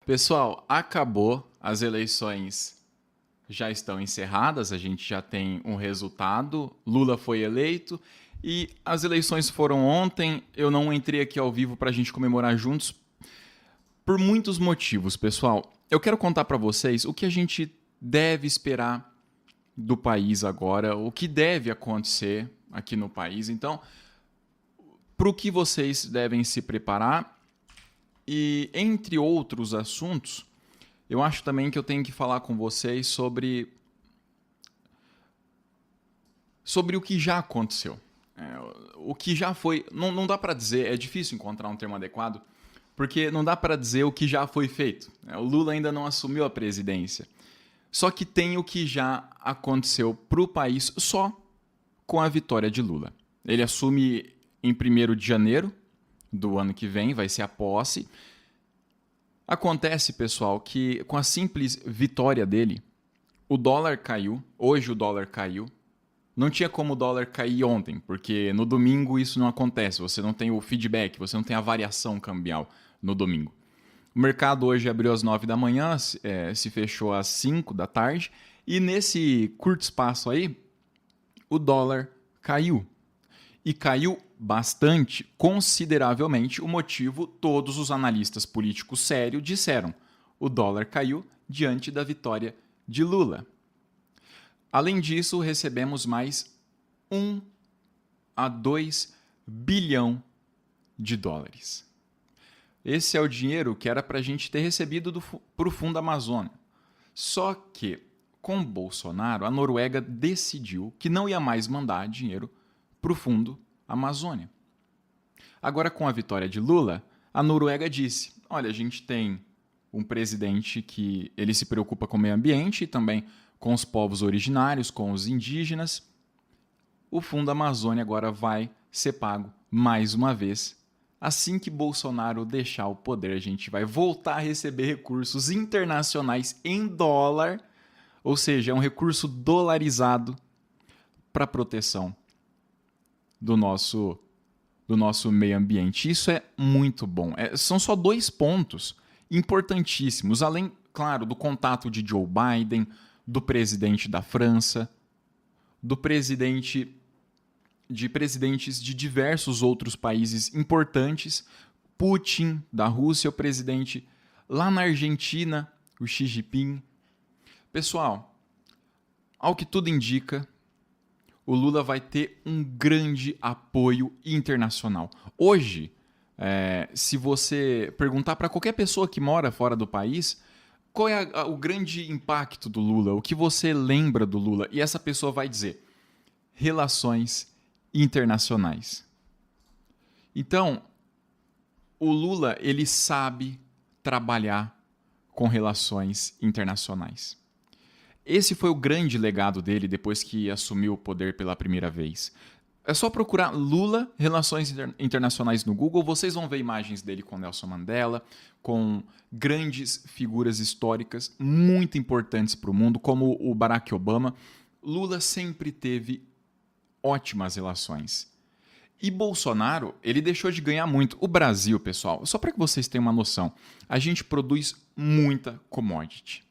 Pessoal, acabou, as eleições já estão encerradas, a gente já tem um resultado, Lula foi eleito e as eleições foram ontem, eu não entrei aqui ao vivo para a gente comemorar juntos por muitos motivos, pessoal. Eu quero contar para vocês o que a gente deve esperar do país agora, o que deve acontecer aqui no país. Então, para o que vocês devem se preparar e, entre outros assuntos, eu acho também que eu tenho que falar com vocês sobre o que já aconteceu. O que já foi... Não dá para dizer, é difícil encontrar um termo adequado, porque não dá para dizer o que já foi feito. O Lula ainda não assumiu a presidência. Só que tem o que já aconteceu para o país só com a vitória de Lula. Ele assume em 1º de janeiro do ano que vem, vai ser a posse. Acontece, pessoal, que com a simples vitória dele, o dólar caiu, hoje o dólar caiu. Não tinha como o dólar cair ontem, porque no domingo isso não acontece, você não tem o feedback, você não tem a variação cambial no domingo. O mercado hoje abriu às 9 da manhã, se fechou às 5 da tarde, e nesse curto espaço aí, o dólar caiu. E caiu bastante, consideravelmente. O motivo, todos os analistas políticos sérios disseram: o dólar caiu diante da vitória de Lula. Além disso, recebemos mais 1 a 2 bilhão de dólares. Esse é o dinheiro que era para a gente ter recebido para o Fundo Amazônia. Só que, com Bolsonaro, a Noruega decidiu que não ia mais mandar dinheiro para o Fundo Amazônia. Agora, com a vitória de Lula, a Noruega disse: olha, a gente tem um presidente que ele se preocupa com o meio ambiente e também com os povos originários, com os indígenas. O Fundo Amazônia agora vai ser pago mais uma vez. Assim que Bolsonaro deixar o poder, a gente vai voltar a receber recursos internacionais em dólar, ou seja, é um recurso dolarizado para proteção do nosso meio ambiente. Isso é muito bom. São só 2 pontos importantíssimos, além, claro, do contato de Joe Biden, do presidente da França, de presidentes de diversos outros países importantes, Putin, da Rússia, o presidente lá na Argentina, o Xi Jinping. Pessoal, ao que tudo indica, o Lula vai ter um grande apoio internacional. Hoje, se você perguntar para qualquer pessoa que mora fora do país, qual é o grande impacto do Lula, o que você lembra do Lula, e essa pessoa vai dizer: relações internacionais. Então, o Lula, ele sabe trabalhar com relações internacionais. Esse foi o grande legado dele depois que assumiu o poder pela primeira vez. É só procurar Lula, Relações Internacionais no Google, vocês vão ver imagens dele com Nelson Mandela, com grandes figuras históricas muito importantes para o mundo, como o Barack Obama. Lula sempre teve ótimas relações. E Bolsonaro, ele deixou de ganhar muito. O Brasil, pessoal, só para que vocês tenham uma noção, a gente produz muita commodity.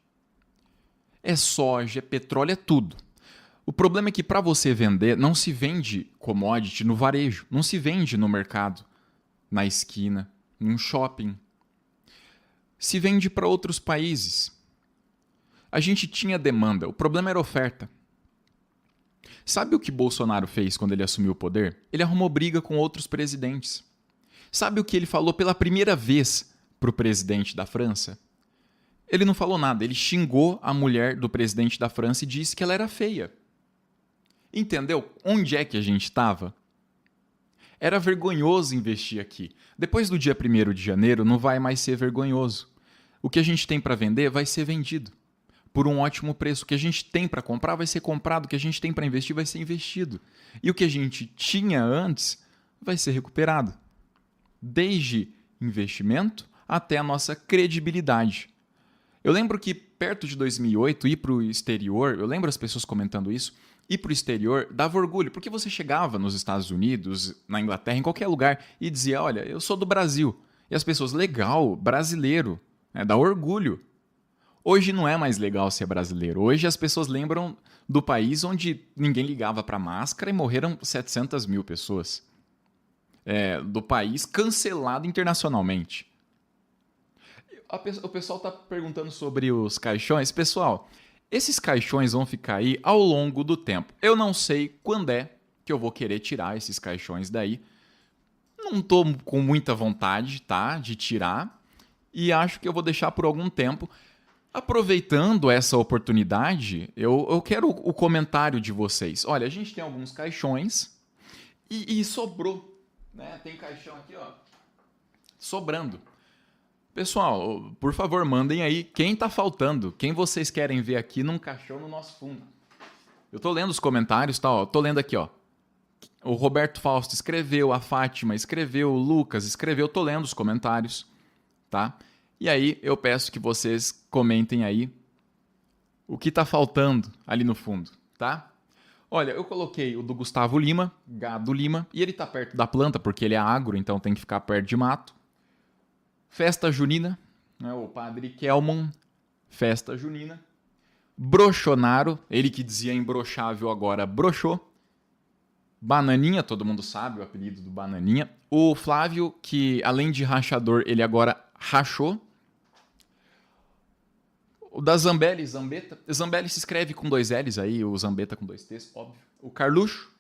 É soja, é petróleo, é tudo. O problema é que para você vender, não se vende commodity no varejo, não se vende no mercado, na esquina, num shopping. Se vende para outros países. A gente tinha demanda, o problema era oferta. Sabe o que Bolsonaro fez quando ele assumiu o poder? Ele arrumou briga com outros presidentes. Sabe o que ele falou pela primeira vez para o presidente da França? Ele não falou nada, ele xingou a mulher do presidente da França e disse que ela era feia. Entendeu? Onde é que a gente estava? Era vergonhoso investir aqui. Depois do dia 1º de janeiro, não vai mais ser vergonhoso. O que a gente tem para vender vai ser vendido por um ótimo preço. O que a gente tem para comprar vai ser comprado. O que a gente tem para investir vai ser investido. E o que a gente tinha antes vai ser recuperado. Desde investimento até a nossa credibilidade. Eu lembro que perto de 2008, ir para o exterior, eu lembro as pessoas comentando isso, ir para o exterior dava orgulho, porque você chegava nos Estados Unidos, na Inglaterra, em qualquer lugar, e dizia: olha, eu sou do Brasil. E as pessoas: legal, brasileiro. dá orgulho. Hoje não é mais legal ser brasileiro. Hoje as pessoas lembram do país onde ninguém ligava para máscara e morreram 700 mil pessoas. Do país cancelado internacionalmente. O pessoal está perguntando sobre os caixões. Pessoal, esses caixões vão ficar aí ao longo do tempo. Eu não sei quando é que eu vou querer tirar esses caixões daí. Não estou com muita vontade, tá, de tirar. E acho que eu vou deixar por algum tempo. Aproveitando essa oportunidade, eu quero o comentário de vocês. Olha, a gente tem alguns caixões e sobrou, né? Tem caixão aqui, ó, sobrando. Pessoal, por favor, mandem aí quem tá faltando, quem vocês querem ver aqui num caixão no nosso fundo. Eu tô lendo os comentários, tá? Ó, tô lendo aqui, ó. O Roberto Fausto escreveu, a Fátima escreveu, o Lucas escreveu, tô lendo os comentários, tá? E aí eu peço que vocês comentem aí o que tá faltando ali no fundo, tá? Olha, eu coloquei o do Gustavo Lima, Gado Lima, e ele tá perto da planta porque ele é agro, então tem que ficar perto de mato. Festa junina, né, o padre Kelmon, festa junina. Brochonaro, ele que dizia imbrochável agora brochou. Bananinha, todo mundo sabe o apelido do Bananinha. O Flávio, que além de rachador, ele agora rachou. O da Zambelli, Zambeta. Zambelli se escreve com 2 L's aí, o Zambeta com 2 T's, óbvio. O Carluxo.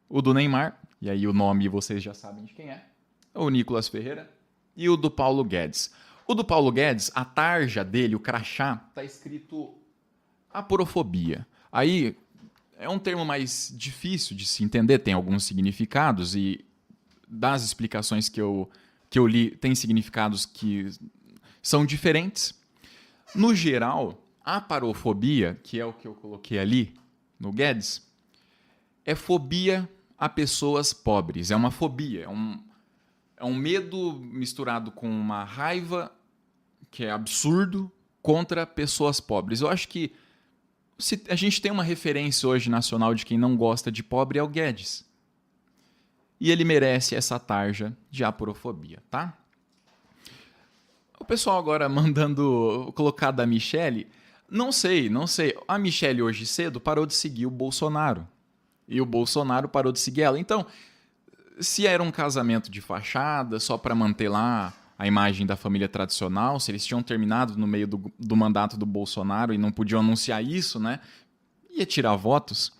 O do Neymar, e aí o nome vocês já sabem de quem é. O Nicolas Ferreira. E o do Paulo Guedes. O do Paulo Guedes, a tarja dele, o crachá, tá escrito aporofobia. Aí é um termo mais difícil de se entender, tem alguns significados e das explicações que eu li, tem significados que são diferentes. No geral, a parofobia, que é o que eu coloquei ali no Guedes, é fobia a pessoas pobres. É uma fobia, é um medo misturado com uma raiva, que é absurdo, contra pessoas pobres. Eu acho que se a gente tem uma referência hoje nacional de quem não gosta de pobre, é o Guedes. E ele merece essa tarja de aporofobia, tá? O pessoal agora mandando colocar da Michelle. Não sei. A Michelle hoje cedo parou de seguir o Bolsonaro. E o Bolsonaro parou de seguir ela. Então, se era um casamento de fachada, só para manter lá a imagem da família tradicional, se eles tinham terminado no meio do mandato do Bolsonaro e não podiam anunciar isso, né? Ia tirar votos.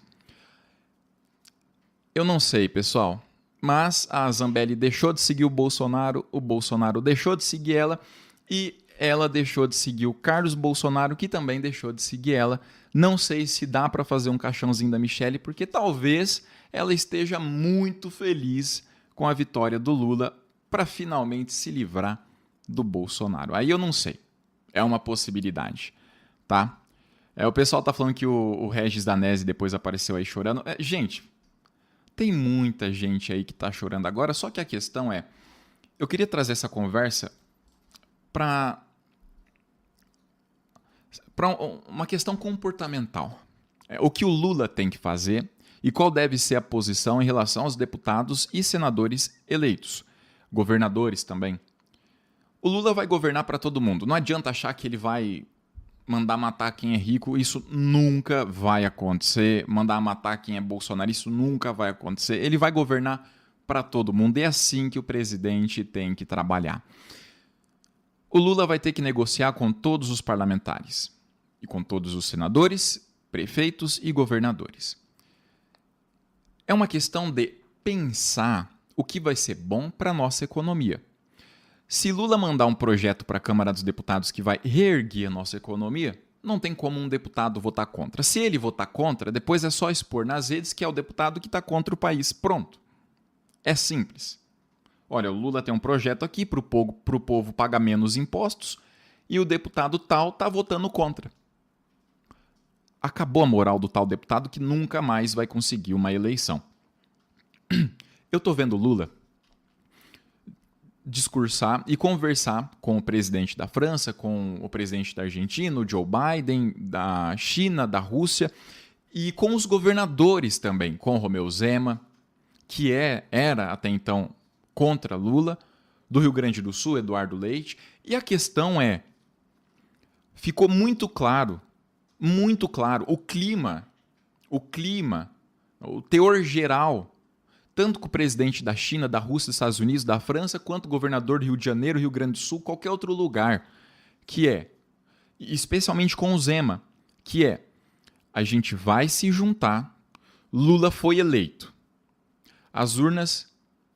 Eu não sei, pessoal. Mas a Zambelli deixou de seguir o Bolsonaro deixou de seguir ela e ela deixou de seguir o Carlos Bolsonaro, que também deixou de seguir ela. Não sei se dá para fazer um caixãozinho da Michelle, porque talvez ela esteja muito feliz com a vitória do Lula para finalmente se livrar do Bolsonaro. Aí eu não sei. É uma possibilidade, tá? O pessoal tá falando que o Regis Danese depois apareceu aí chorando. Gente, tem muita gente aí que tá chorando agora, só que a questão é, eu queria trazer essa conversa para uma questão comportamental. O que o Lula tem que fazer e qual deve ser a posição em relação aos deputados e senadores eleitos, governadores também. O Lula vai governar para todo mundo. Não adianta achar que ele vai mandar matar quem é rico, isso nunca vai acontecer. Mandar matar quem é Bolsonaro, isso nunca vai acontecer. Ele vai governar para todo mundo. É assim que o presidente tem que trabalhar. O Lula vai ter que negociar com todos os parlamentares e com todos os senadores, prefeitos e governadores. É uma questão de pensar o que vai ser bom para a nossa economia. Se Lula mandar um projeto para a Câmara dos Deputados que vai reerguer a nossa economia, não tem como um deputado votar contra. Se ele votar contra, depois é só expor nas redes que é o deputado que está contra o país. Pronto. É simples. Olha, o Lula tem um projeto aqui para o povo pagar menos impostos e o deputado tal está votando contra. Acabou a moral do tal deputado que nunca mais vai conseguir uma eleição. Eu estou vendo o Lula discursar e conversar com o presidente da França, com o presidente da Argentina, o Joe Biden, da China, da Rússia, e com os governadores também, com Romeu Zema, que era até então contra Lula, do Rio Grande do Sul, Eduardo Leite. E a questão é, ficou muito claro, o clima, o teor geral, tanto com o presidente da China, da Rússia, dos Estados Unidos, da França, quanto o governador do Rio de Janeiro, Rio Grande do Sul, qualquer outro lugar, que é, especialmente com o Zema, que é, a gente vai se juntar, Lula foi eleito. As urnas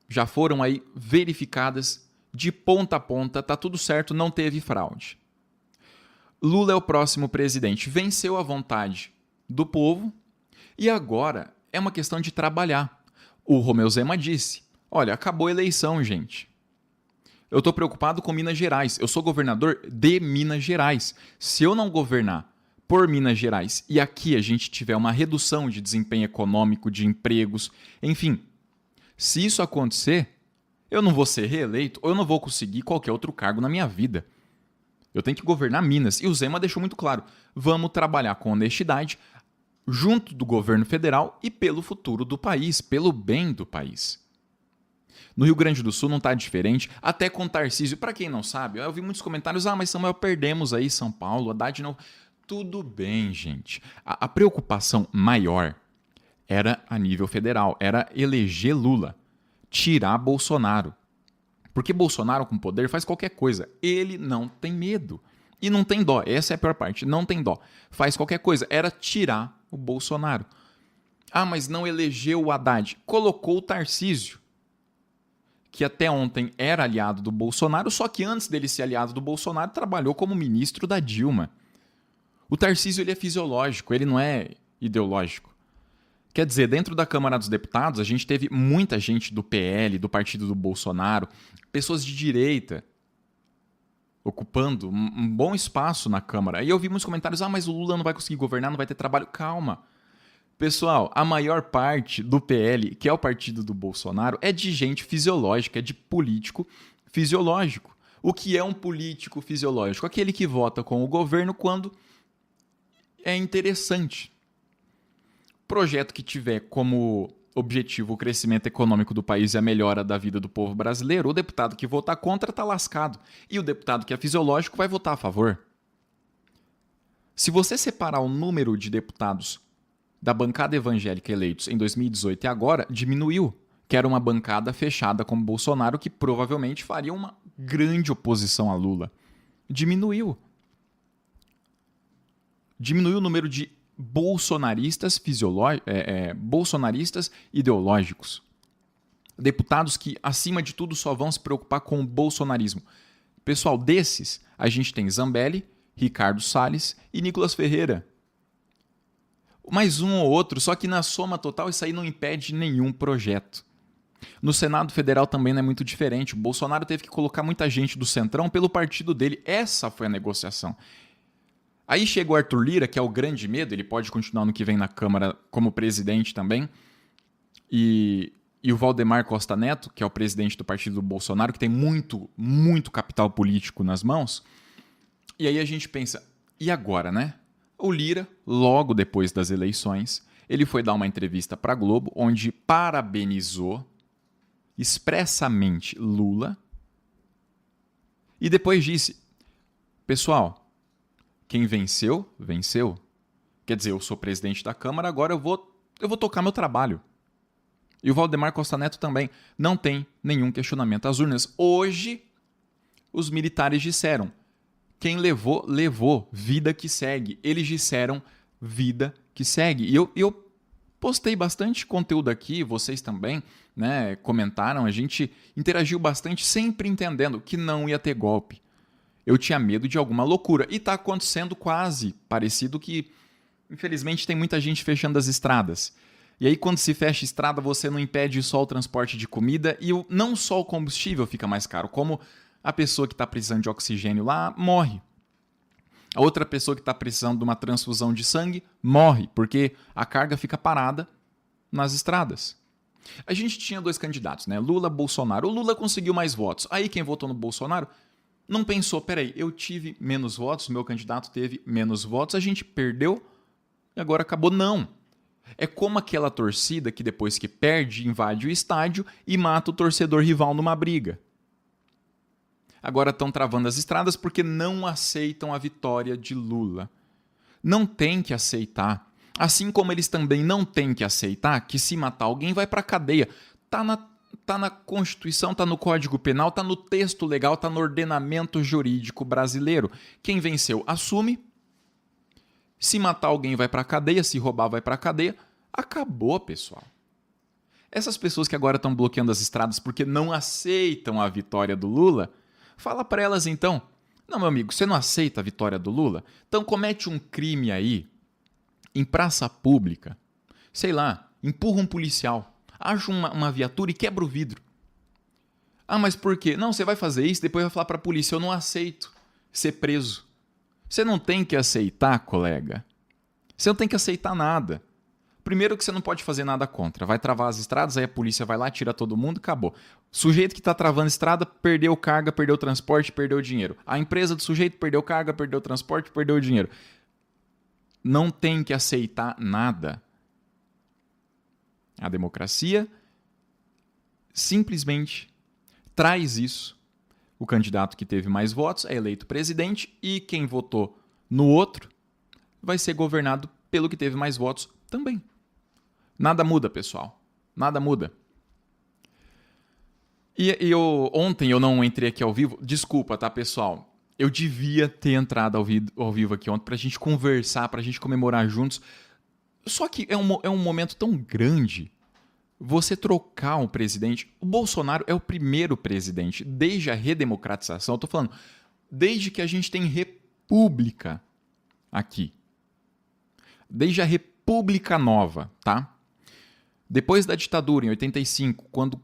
já foram aí verificadas de ponta a ponta, tá tudo certo, não teve fraude. Lula é o próximo presidente, venceu a vontade do povo e agora é uma questão de trabalhar. O Romeu Zema disse, olha, acabou a eleição, gente. Eu estou preocupado com Minas Gerais, eu sou governador de Minas Gerais. Se eu não governar por Minas Gerais e aqui a gente tiver uma redução de desempenho econômico, de empregos, enfim, se isso acontecer, eu não vou ser reeleito ou eu não vou conseguir qualquer outro cargo na minha vida. Eu tenho que governar Minas. E o Zema deixou muito claro, vamos trabalhar com honestidade junto do governo federal e pelo futuro do país, pelo bem do país. No Rio Grande do Sul não está diferente, até com Tarcísio. Para quem não sabe, eu vi muitos comentários, mas Samuel, perdemos aí São Paulo, Haddad não... Tudo bem, gente. A preocupação maior era a nível federal, era eleger Lula, tirar Bolsonaro. Porque Bolsonaro com poder faz qualquer coisa. Ele não tem medo. E não tem dó. Essa é a pior parte. Não tem dó. Faz qualquer coisa. Era tirar o Bolsonaro. Ah, mas não elegeu o Haddad. Colocou o Tarcísio, que até ontem era aliado do Bolsonaro, só que antes dele ser aliado do Bolsonaro, trabalhou como ministro da Dilma. O Tarcísio ele é fisiológico, ele não é ideológico. Quer dizer, dentro da Câmara dos Deputados, a gente teve muita gente do PL, do partido do Bolsonaro, pessoas de direita, ocupando um bom espaço na Câmara. E eu vi muitos comentários, mas o Lula não vai conseguir governar, não vai ter trabalho. Calma. Pessoal, a maior parte do PL, que é o partido do Bolsonaro, é de gente fisiológica, é de político fisiológico. O que é um político fisiológico? Aquele que vota com o governo quando é interessante. Projeto que tiver como objetivo o crescimento econômico do país e a melhora da vida do povo brasileiro, o deputado que votar contra está lascado. E o deputado que é fisiológico vai votar a favor. Se você separar o número de deputados da bancada evangélica eleitos em 2018 e agora, diminuiu. Que era uma bancada fechada como Bolsonaro que provavelmente faria uma grande oposição a Lula. Diminuiu. Diminuiu o número de bolsonaristas, bolsonaristas ideológicos. Deputados que, acima de tudo, só vão se preocupar com o bolsonarismo. Pessoal, desses, a gente tem Zambelli, Ricardo Salles e Nicolas Ferreira. Mais um ou outro, só que na soma total isso aí não impede nenhum projeto. No Senado Federal também não é muito diferente. O Bolsonaro teve que colocar muita gente do Centrão pelo partido dele. Essa foi a negociação. Aí chega o Arthur Lira, que é o grande medo, ele pode continuar no que vem na Câmara como presidente também, e o Valdemar Costa Neto, que é o presidente do partido do Bolsonaro, que tem muito, muito capital político nas mãos. E aí a gente pensa, e agora, né? O Lira, logo depois das eleições, ele foi dar uma entrevista para a Globo, onde parabenizou expressamente Lula, e depois disse, pessoal, quem venceu, venceu. Quer dizer, eu sou presidente da Câmara, agora eu vou tocar meu trabalho. E o Valdemar Costa Neto também. Não tem nenhum questionamento às urnas. Hoje, os militares disseram, quem levou, levou. Vida que segue. Eles disseram, vida que segue. E eu postei bastante conteúdo aqui, vocês também, né, comentaram, a gente interagiu bastante, sempre entendendo que não ia ter golpe. Eu tinha medo de alguma loucura. E está acontecendo quase parecido que, infelizmente, tem muita gente fechando as estradas. E aí, quando se fecha a estrada, você não impede só o transporte de comida e não só o combustível fica mais caro, como a pessoa que está precisando de oxigênio lá morre. A outra pessoa que está precisando de uma transfusão de sangue morre, porque a carga fica parada nas estradas. A gente tinha dois candidatos, né? Lula, Bolsonaro. O Lula conseguiu mais votos. Aí quem votou no Bolsonaro não pensou, peraí, eu tive menos votos, meu candidato teve menos votos, a gente perdeu e agora acabou. Não. É como aquela torcida que depois que perde, invade o estádio e mata o torcedor rival numa briga. agora estão travando as estradas porque não aceitam a vitória de Lula. Não tem que aceitar. Assim como eles também não têm que aceitar que se matar alguém vai para a cadeia. Tá na Constituição, tá no Código Penal, tá no texto legal, tá no ordenamento jurídico brasileiro. Quem venceu assume. Se matar alguém vai para a cadeia, se roubar vai para a cadeia. Acabou, pessoal. Essas pessoas que agora estão bloqueando as estradas porque não aceitam a vitória do Lula, fala para elas então: não, meu amigo, você não aceita a vitória do Lula? Então comete um crime aí, em praça pública, sei lá, empurra um policial, acha uma viatura e quebra o vidro. Ah, mas por quê? Não, você vai fazer isso, depois vai falar para a polícia: eu não aceito ser preso. Você não tem que aceitar, colega. Você não tem que aceitar nada. Primeiro que você não pode fazer nada contra. Vai travar as estradas, aí a polícia vai lá, tira todo mundo, acabou. O sujeito que está travando a estrada perdeu carga, perdeu transporte, perdeu dinheiro. A empresa do sujeito perdeu carga, perdeu transporte, perdeu dinheiro. Não tem que aceitar nada. A democracia simplesmente traz isso. O candidato que teve mais votos é eleito presidente e quem votou no outro vai ser governado pelo que teve mais votos também. Nada muda, pessoal. Nada muda. Ontem eu não entrei aqui ao vivo. Desculpa, tá, pessoal? Eu devia ter entrado ao vivo aqui ontem pra gente conversar, pra gente comemorar juntos. Só que é um momento tão grande você trocar um presidente. O Bolsonaro é o primeiro presidente desde a redemocratização. Eu tô falando, desde que a gente tem república aqui. Desde a República Nova, tá? Depois da ditadura, em 85, quando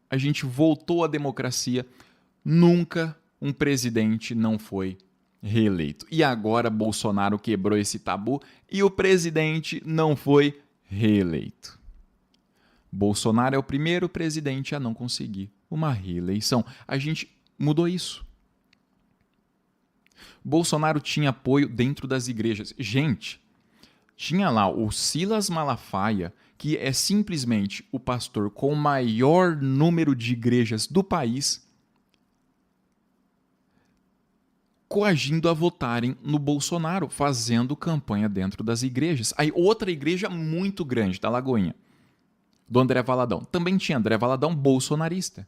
a gente voltou à democracia, nunca um presidente não foi reeleito. E agora Bolsonaro quebrou esse tabu e o presidente não foi reeleito. Bolsonaro é o primeiro presidente a não conseguir uma reeleição. A gente mudou isso. Bolsonaro tinha apoio dentro das igrejas. Gente, tinha lá o Silas Malafaia, que é simplesmente o pastor com o maior número de igrejas do país, coagindo a votarem no Bolsonaro, fazendo campanha dentro das igrejas. Aí outra igreja muito grande, da Lagoinha, do André Valadão. Também tinha André Valadão bolsonarista.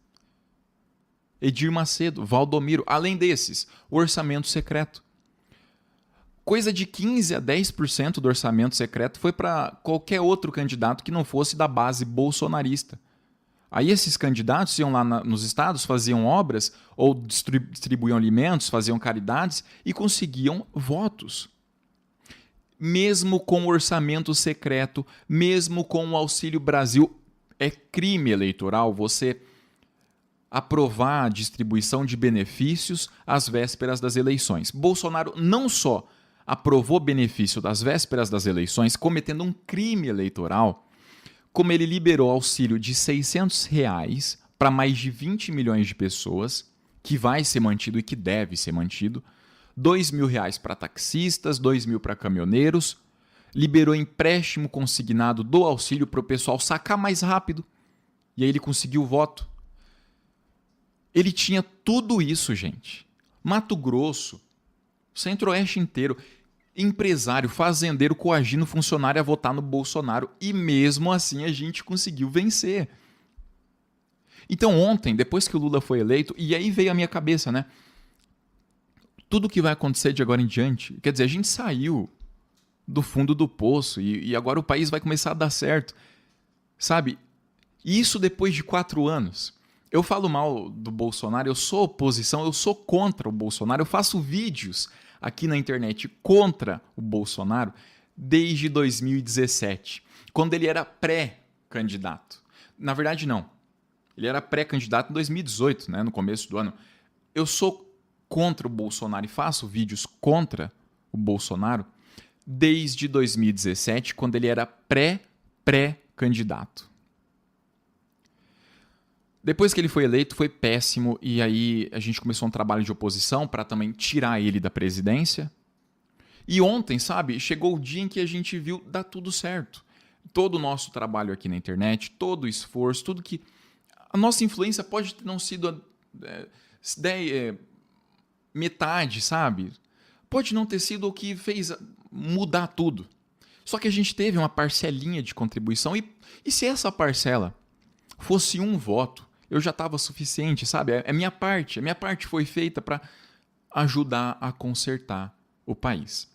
Edir Macedo, Valdomiro. Além desses, o orçamento secreto. Coisa de 15 a 10% do orçamento secreto foi para qualquer outro candidato que não fosse da base bolsonarista. Aí esses candidatos iam lá nos estados, faziam obras ou distribuíam alimentos, faziam caridades e conseguiam votos. Mesmo com o orçamento secreto, mesmo com o Auxílio Brasil, é crime eleitoral você aprovar a distribuição de benefícios às vésperas das eleições. Bolsonaro não só aprovou benefício das vésperas das eleições, cometendo um crime eleitoral, como ele liberou auxílio de R$600 para mais de 20 milhões de pessoas, que vai ser mantido e que deve ser mantido, R$2.000 para taxistas, R$2.000 para caminhoneiros, liberou empréstimo consignado do auxílio para o pessoal sacar mais rápido, e aí ele conseguiu o voto. Ele tinha tudo isso, gente. Mato Grosso, Centro-Oeste inteiro, empresário, fazendeiro coagindo funcionário a votar no Bolsonaro e mesmo assim a gente conseguiu vencer. Então ontem, depois que o Lula foi eleito, e aí veio a minha cabeça, né? Tudo que vai acontecer de agora em diante, quer dizer, a gente saiu do fundo do poço e agora o país vai começar a dar certo, sabe? Isso depois de 4 anos. Eu falo mal do Bolsonaro, eu sou oposição, eu sou contra o Bolsonaro, eu faço vídeos aqui na internet contra o Bolsonaro desde 2017, quando ele era pré-candidato. Na verdade, não. Ele era pré-candidato em 2018, né, no começo do ano. Eu sou contra o Bolsonaro e faço vídeos contra o Bolsonaro desde 2017, quando ele era pré-candidato. Depois que ele foi eleito, foi péssimo, e aí a gente começou um trabalho de oposição para também tirar ele da presidência. E ontem, sabe, chegou o dia em que a gente viu dar tudo certo. Todo o nosso trabalho aqui na internet, todo o esforço, tudo que... A nossa influência pode não sido metade, sabe? Pode não ter sido o que fez mudar tudo. Só que a gente teve uma parcelinha de contribuição e se essa parcela fosse um voto, eu já estava suficiente, sabe? É minha parte. A minha parte foi feita para ajudar a consertar o país.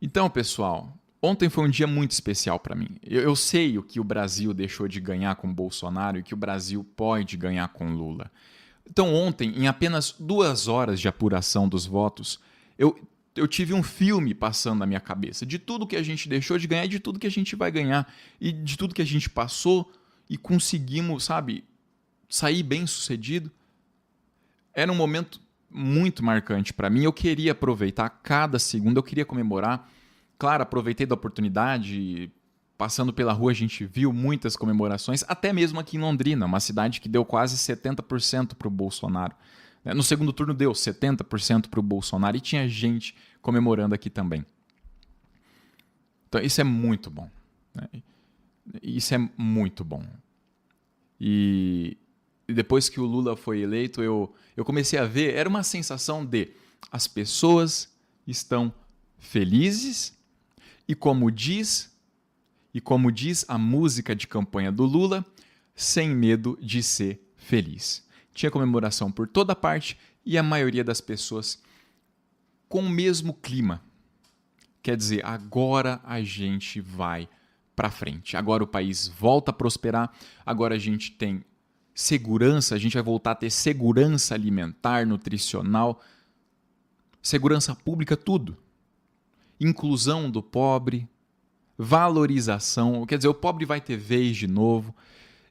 Então, pessoal, ontem foi um dia muito especial para mim. Eu sei o que o Brasil deixou de ganhar com Bolsonaro e o que o Brasil pode ganhar com Lula. Então, ontem, em apenas 2 horas de apuração dos votos, eu tive um filme passando na minha cabeça de tudo que a gente deixou de ganhar e de tudo que a gente vai ganhar e de tudo que a gente passou e conseguimos, sabe, sair bem sucedido. Era um momento muito marcante para mim. Eu queria aproveitar cada segundo, eu queria comemorar. Claro, aproveitei da oportunidade. Passando pela rua, a gente viu muitas comemorações, até mesmo aqui em Londrina, uma cidade que deu quase 70% para o Bolsonaro. No segundo turno deu 70% para o Bolsonaro e tinha gente comemorando aqui também. Então, isso é muito bom. Isso é muito bom. E depois que o Lula foi eleito, eu comecei a ver, era uma sensação de as pessoas estão felizes e como diz a música de campanha do Lula, sem medo de ser feliz. Tinha comemoração por toda parte e a maioria das pessoas com o mesmo clima. Quer dizer, agora a gente vai para frente. Agora o país volta a prosperar, agora a gente tem segurança, a gente vai voltar a ter segurança alimentar, nutricional, segurança pública, tudo. Inclusão do pobre, valorização, quer dizer, o pobre vai ter vez de novo.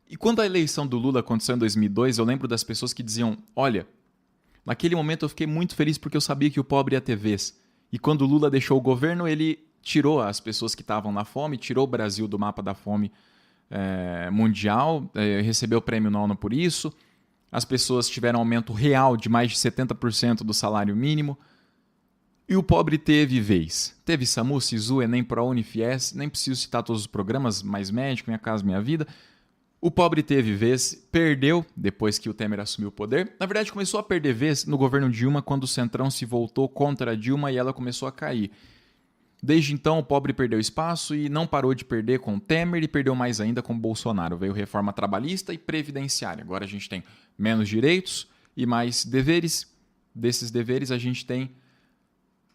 E quando a eleição do Lula aconteceu em 2002, eu lembro das pessoas que diziam, olha, naquele momento eu fiquei muito feliz porque eu sabia que o pobre ia ter vez. E quando o Lula deixou o governo, ele tirou as pessoas que estavam na fome, tirou o Brasil do mapa da fome mundial, recebeu o prêmio Nobel por isso. As pessoas tiveram aumento real de mais de 70% do salário mínimo. E o pobre teve vez. Teve SAMU, SISU, Enem, ProUni, FIES, nem preciso citar todos os programas, Mais Médico, Minha Casa Minha Vida. O pobre teve vez, perdeu depois que o Temer assumiu o poder. Na verdade, começou a perder vez no governo Dilma, quando o Centrão se voltou contra a Dilma e ela começou a cair. Desde então, o pobre perdeu espaço e não parou de perder com o Temer e perdeu mais ainda com o Bolsonaro. Veio reforma trabalhista e previdenciária. Agora a gente tem menos direitos e mais deveres. Desses deveres, a gente tem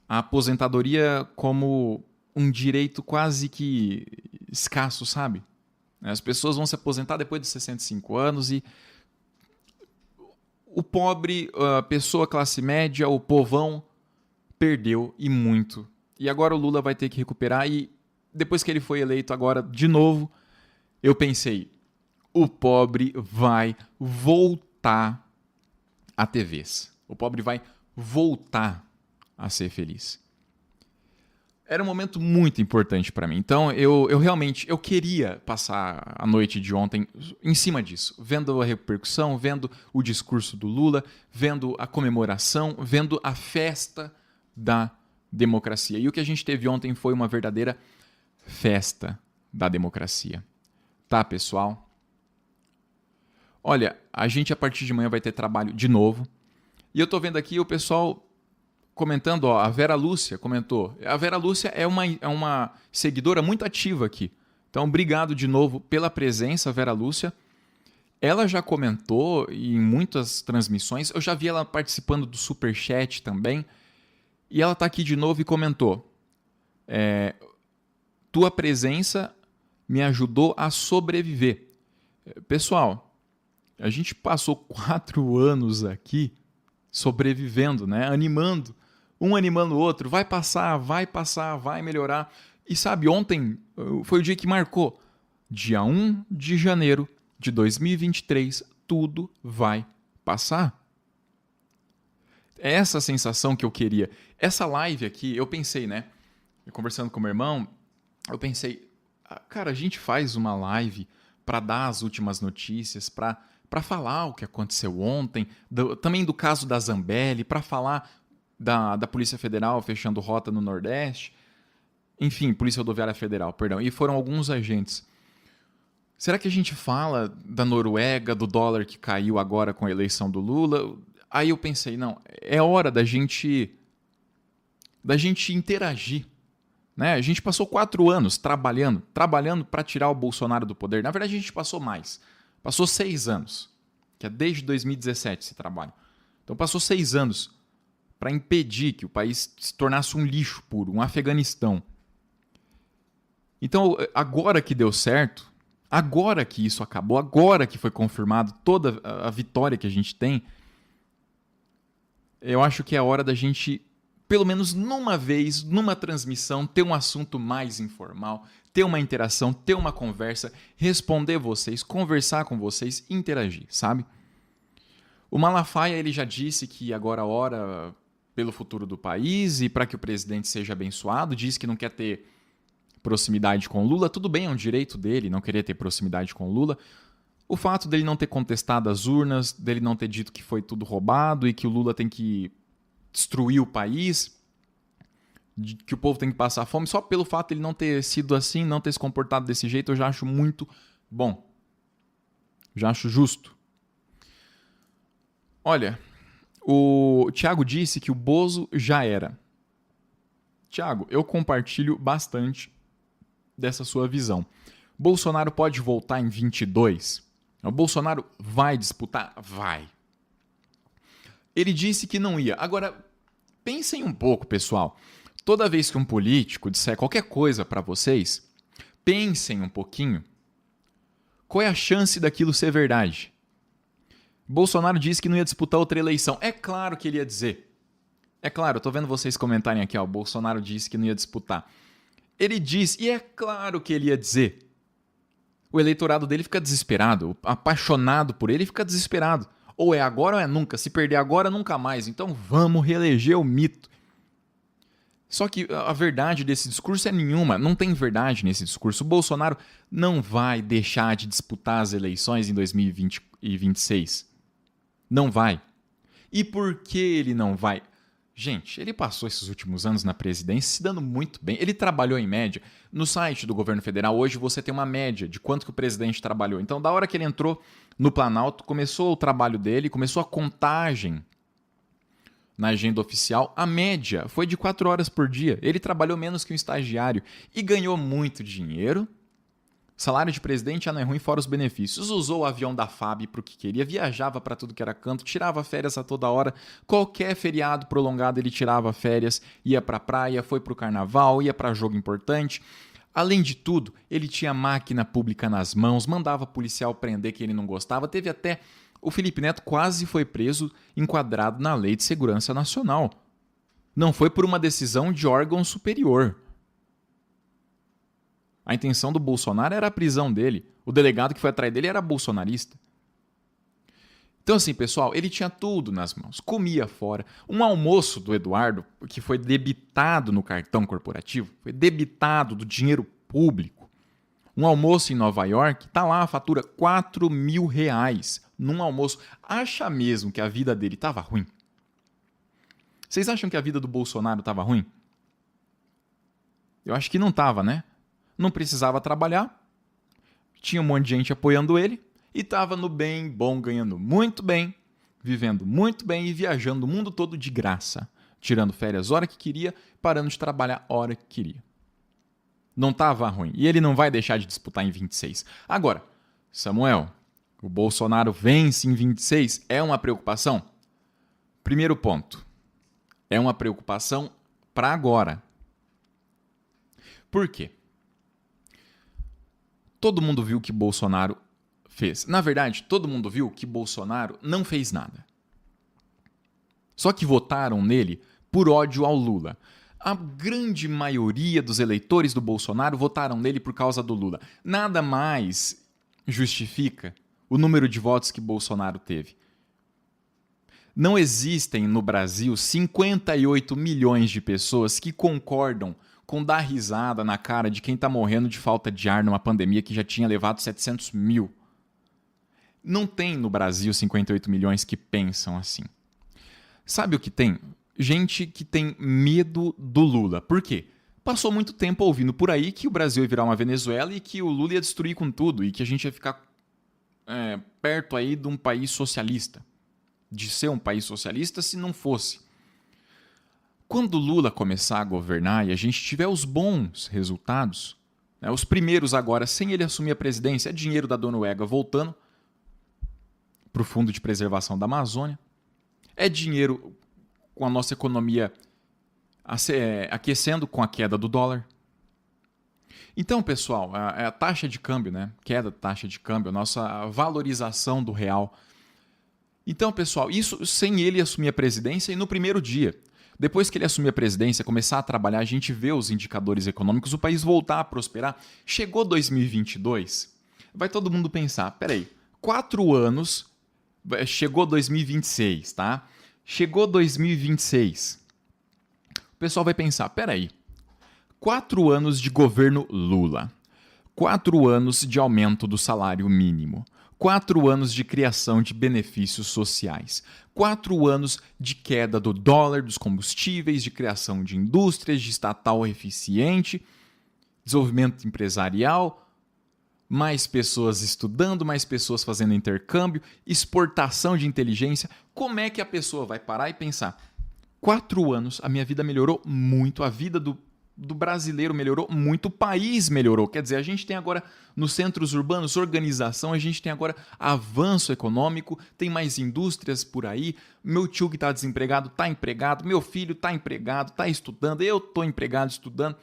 a aposentadoria como um direito quase que escasso, sabe? As pessoas vão se aposentar depois de 65 anos e o pobre, a pessoa classe média, o povão, perdeu e muito. E agora o Lula vai ter que recuperar e depois que ele foi eleito agora de novo, eu pensei, o pobre vai voltar a ter vez. O pobre vai voltar a ser feliz. Era um momento muito importante para mim. Então, eu realmente queria passar a noite de ontem em cima disso, vendo a repercussão, vendo o discurso do Lula, vendo a comemoração, vendo a festa da democracia. E o que a gente teve ontem foi uma verdadeira festa da democracia. Tá, pessoal? Olha, a gente a partir de manhã vai ter trabalho de novo. E eu tô vendo aqui o pessoal comentando, ó, a Vera Lúcia comentou. A Vera Lúcia é uma seguidora muito ativa aqui. Então, obrigado de novo pela presença, Vera Lúcia. Ela já comentou em muitas transmissões. Eu já vi ela participando do Superchat também. E ela está aqui de novo e comentou. Tua presença me ajudou a sobreviver. Pessoal, a gente passou 4 anos aqui sobrevivendo, né? Animando. Um animando o outro, vai passar, vai melhorar. E sabe, ontem foi o dia que marcou. Dia 1 de janeiro de 2023, tudo vai passar. É essa sensação que eu queria. Essa live aqui, eu pensei, né? Conversando com meu irmão, eu pensei, cara, a gente faz uma live para dar as últimas notícias, para falar o que aconteceu ontem, também do caso da Zambelli, para falar da Polícia Federal fechando rota no Nordeste, enfim, Polícia Rodoviária Federal, perdão, e foram alguns agentes. Será que a gente fala da Noruega, do dólar que caiu agora com a eleição do Lula? Aí eu pensei, não, é hora da gente interagir. Né? A gente passou 4 anos trabalhando para tirar o Bolsonaro do poder. Na verdade, a gente passou mais. Passou 6 anos, que é desde 2017 esse trabalho. Então passou 6 anos para impedir que o país se tornasse um lixo puro, um Afeganistão. Então, agora que deu certo, agora que isso acabou, agora que foi confirmado toda a vitória que a gente tem, eu acho que é hora da gente, pelo menos numa vez, numa transmissão, ter um assunto mais informal, ter uma interação, ter uma conversa, responder vocês, conversar com vocês, interagir, sabe? O Malafaia ele já disse que agora ora pelo futuro do país e para que o presidente seja abençoado, diz que não quer ter proximidade com Lula. Tudo bem, é um direito dele não querer ter proximidade com Lula. O fato dele não ter contestado as urnas, dele não ter dito que foi tudo roubado e que o Lula tem que destruir o país, que o povo tem que passar fome, só pelo fato de ele não ter sido assim, não ter se comportado desse jeito, eu já acho muito bom. Já acho justo. Olha, o Thiago disse que o Bozo já era. Thiago, eu compartilho bastante dessa sua visão. Bolsonaro pode voltar em 22? O Bolsonaro vai disputar? Vai. Ele disse que não ia. Agora, pensem um pouco, pessoal. Toda vez que um político disser qualquer coisa para vocês, pensem um pouquinho. Qual é a chance daquilo ser verdade? Bolsonaro disse que não ia disputar outra eleição. É claro que ele ia dizer. É claro, eu tô vendo vocês comentarem aqui, ó. O Bolsonaro disse que não ia disputar. Ele disse, e é claro que ele ia dizer. O eleitorado dele fica desesperado, apaixonado por ele fica desesperado. Ou é agora ou é nunca. Se perder agora, nunca mais. Então vamos reeleger o mito. Só que a verdade desse discurso é nenhuma. Não tem verdade nesse discurso. O Bolsonaro não vai deixar de disputar as eleições em 2020 e 2026. Não vai. E por que ele não vai? Gente, ele passou esses últimos anos na presidência se dando muito bem. Ele trabalhou em média. No site do governo federal, hoje você tem uma média de quanto que o presidente trabalhou. Então, da hora que ele entrou no Planalto, começou o trabalho dele, começou a contagem na agenda oficial. A média foi de 4 horas por dia. Ele trabalhou menos que um estagiário e ganhou muito dinheiro. Salário de presidente já não é ruim, fora os benefícios. Usou o avião da FAB para o que queria, viajava para tudo que era canto, tirava férias a toda hora. Qualquer feriado prolongado ele tirava férias, ia para a praia, foi para o carnaval, ia para jogo importante. Além de tudo, ele tinha máquina pública nas mãos, mandava policial prender quem ele não gostava. Teve até... O Felipe Neto quase foi preso, enquadrado na Lei de Segurança Nacional. Não foi por uma decisão de órgão superior. A intenção do Bolsonaro era a prisão dele. O delegado que foi atrás dele era bolsonarista. Então, assim, pessoal, ele tinha tudo nas mãos. Comia fora. Um almoço do Eduardo, que foi debitado no cartão corporativo, foi debitado do dinheiro público. Um almoço em Nova York, tá lá a fatura R$4.000 num almoço. Acha mesmo que a vida dele estava ruim? Vocês acham que a vida do Bolsonaro estava ruim? Eu acho que não estava, né? Não precisava trabalhar, tinha um monte de gente apoiando ele e estava no bem bom, ganhando muito bem, vivendo muito bem e viajando o mundo todo de graça, tirando férias a hora que queria, parando de trabalhar a hora que queria. Não estava ruim. E ele não vai deixar de disputar em 26. Agora, Samuel, o Bolsonaro vence em 26 é uma preocupação? Primeiro ponto, é uma preocupação para agora. Por quê? Todo mundo viu o que Bolsonaro fez. Na verdade, todo mundo viu que Bolsonaro não fez nada. Só que votaram nele por ódio ao Lula. A grande maioria dos eleitores do Bolsonaro votaram nele por causa do Lula. Nada mais justifica o número de votos que Bolsonaro teve. Não existem no Brasil 58 milhões de pessoas que concordam com dar risada na cara de quem está morrendo de falta de ar numa pandemia que já tinha levado 700 mil. Não tem no Brasil 58 milhões que pensam assim. Sabe o que tem? Gente que tem medo do Lula. Por quê? Passou muito tempo ouvindo por aí que o Brasil ia virar uma Venezuela e que o Lula ia destruir com tudo e que a gente ia ficar perto aí de um país socialista, de ser um país socialista se não fosse. Quando o Lula começar a governar e a gente tiver os bons resultados, né, os primeiros agora, sem ele assumir a presidência, é dinheiro da Noruega voltando para o Fundo de Preservação da Amazônia, é dinheiro com a nossa economia aquecendo com a queda do dólar. Então, pessoal, a taxa de câmbio, né? Queda da taxa de câmbio, a nossa valorização do real. Então, pessoal, isso sem ele assumir a presidência e no primeiro dia. Depois que ele assumir a presidência, começar a trabalhar, a gente vê os indicadores econômicos, o país voltar a prosperar. Chegou 2022, vai todo mundo pensar, peraí, 4 anos, chegou 2026, tá? Chegou 2026. O pessoal vai pensar, peraí, 4 anos de governo Lula, 4 anos de aumento do salário mínimo, 4 anos de criação de benefícios sociais, 4 anos de queda do dólar, dos combustíveis, de criação de indústrias, de estatal eficiente, desenvolvimento empresarial, mais pessoas estudando, mais pessoas fazendo intercâmbio, exportação de inteligência. Como é que a pessoa vai parar e pensar? 4 anos, a minha vida melhorou muito, a vida do brasileiro melhorou muito, o país melhorou. Quer dizer, a gente tem agora nos centros urbanos organização, a gente tem agora avanço econômico, tem mais indústrias por aí, meu tio que está desempregado está empregado, meu filho está empregado, está estudando, eu estou empregado estudando.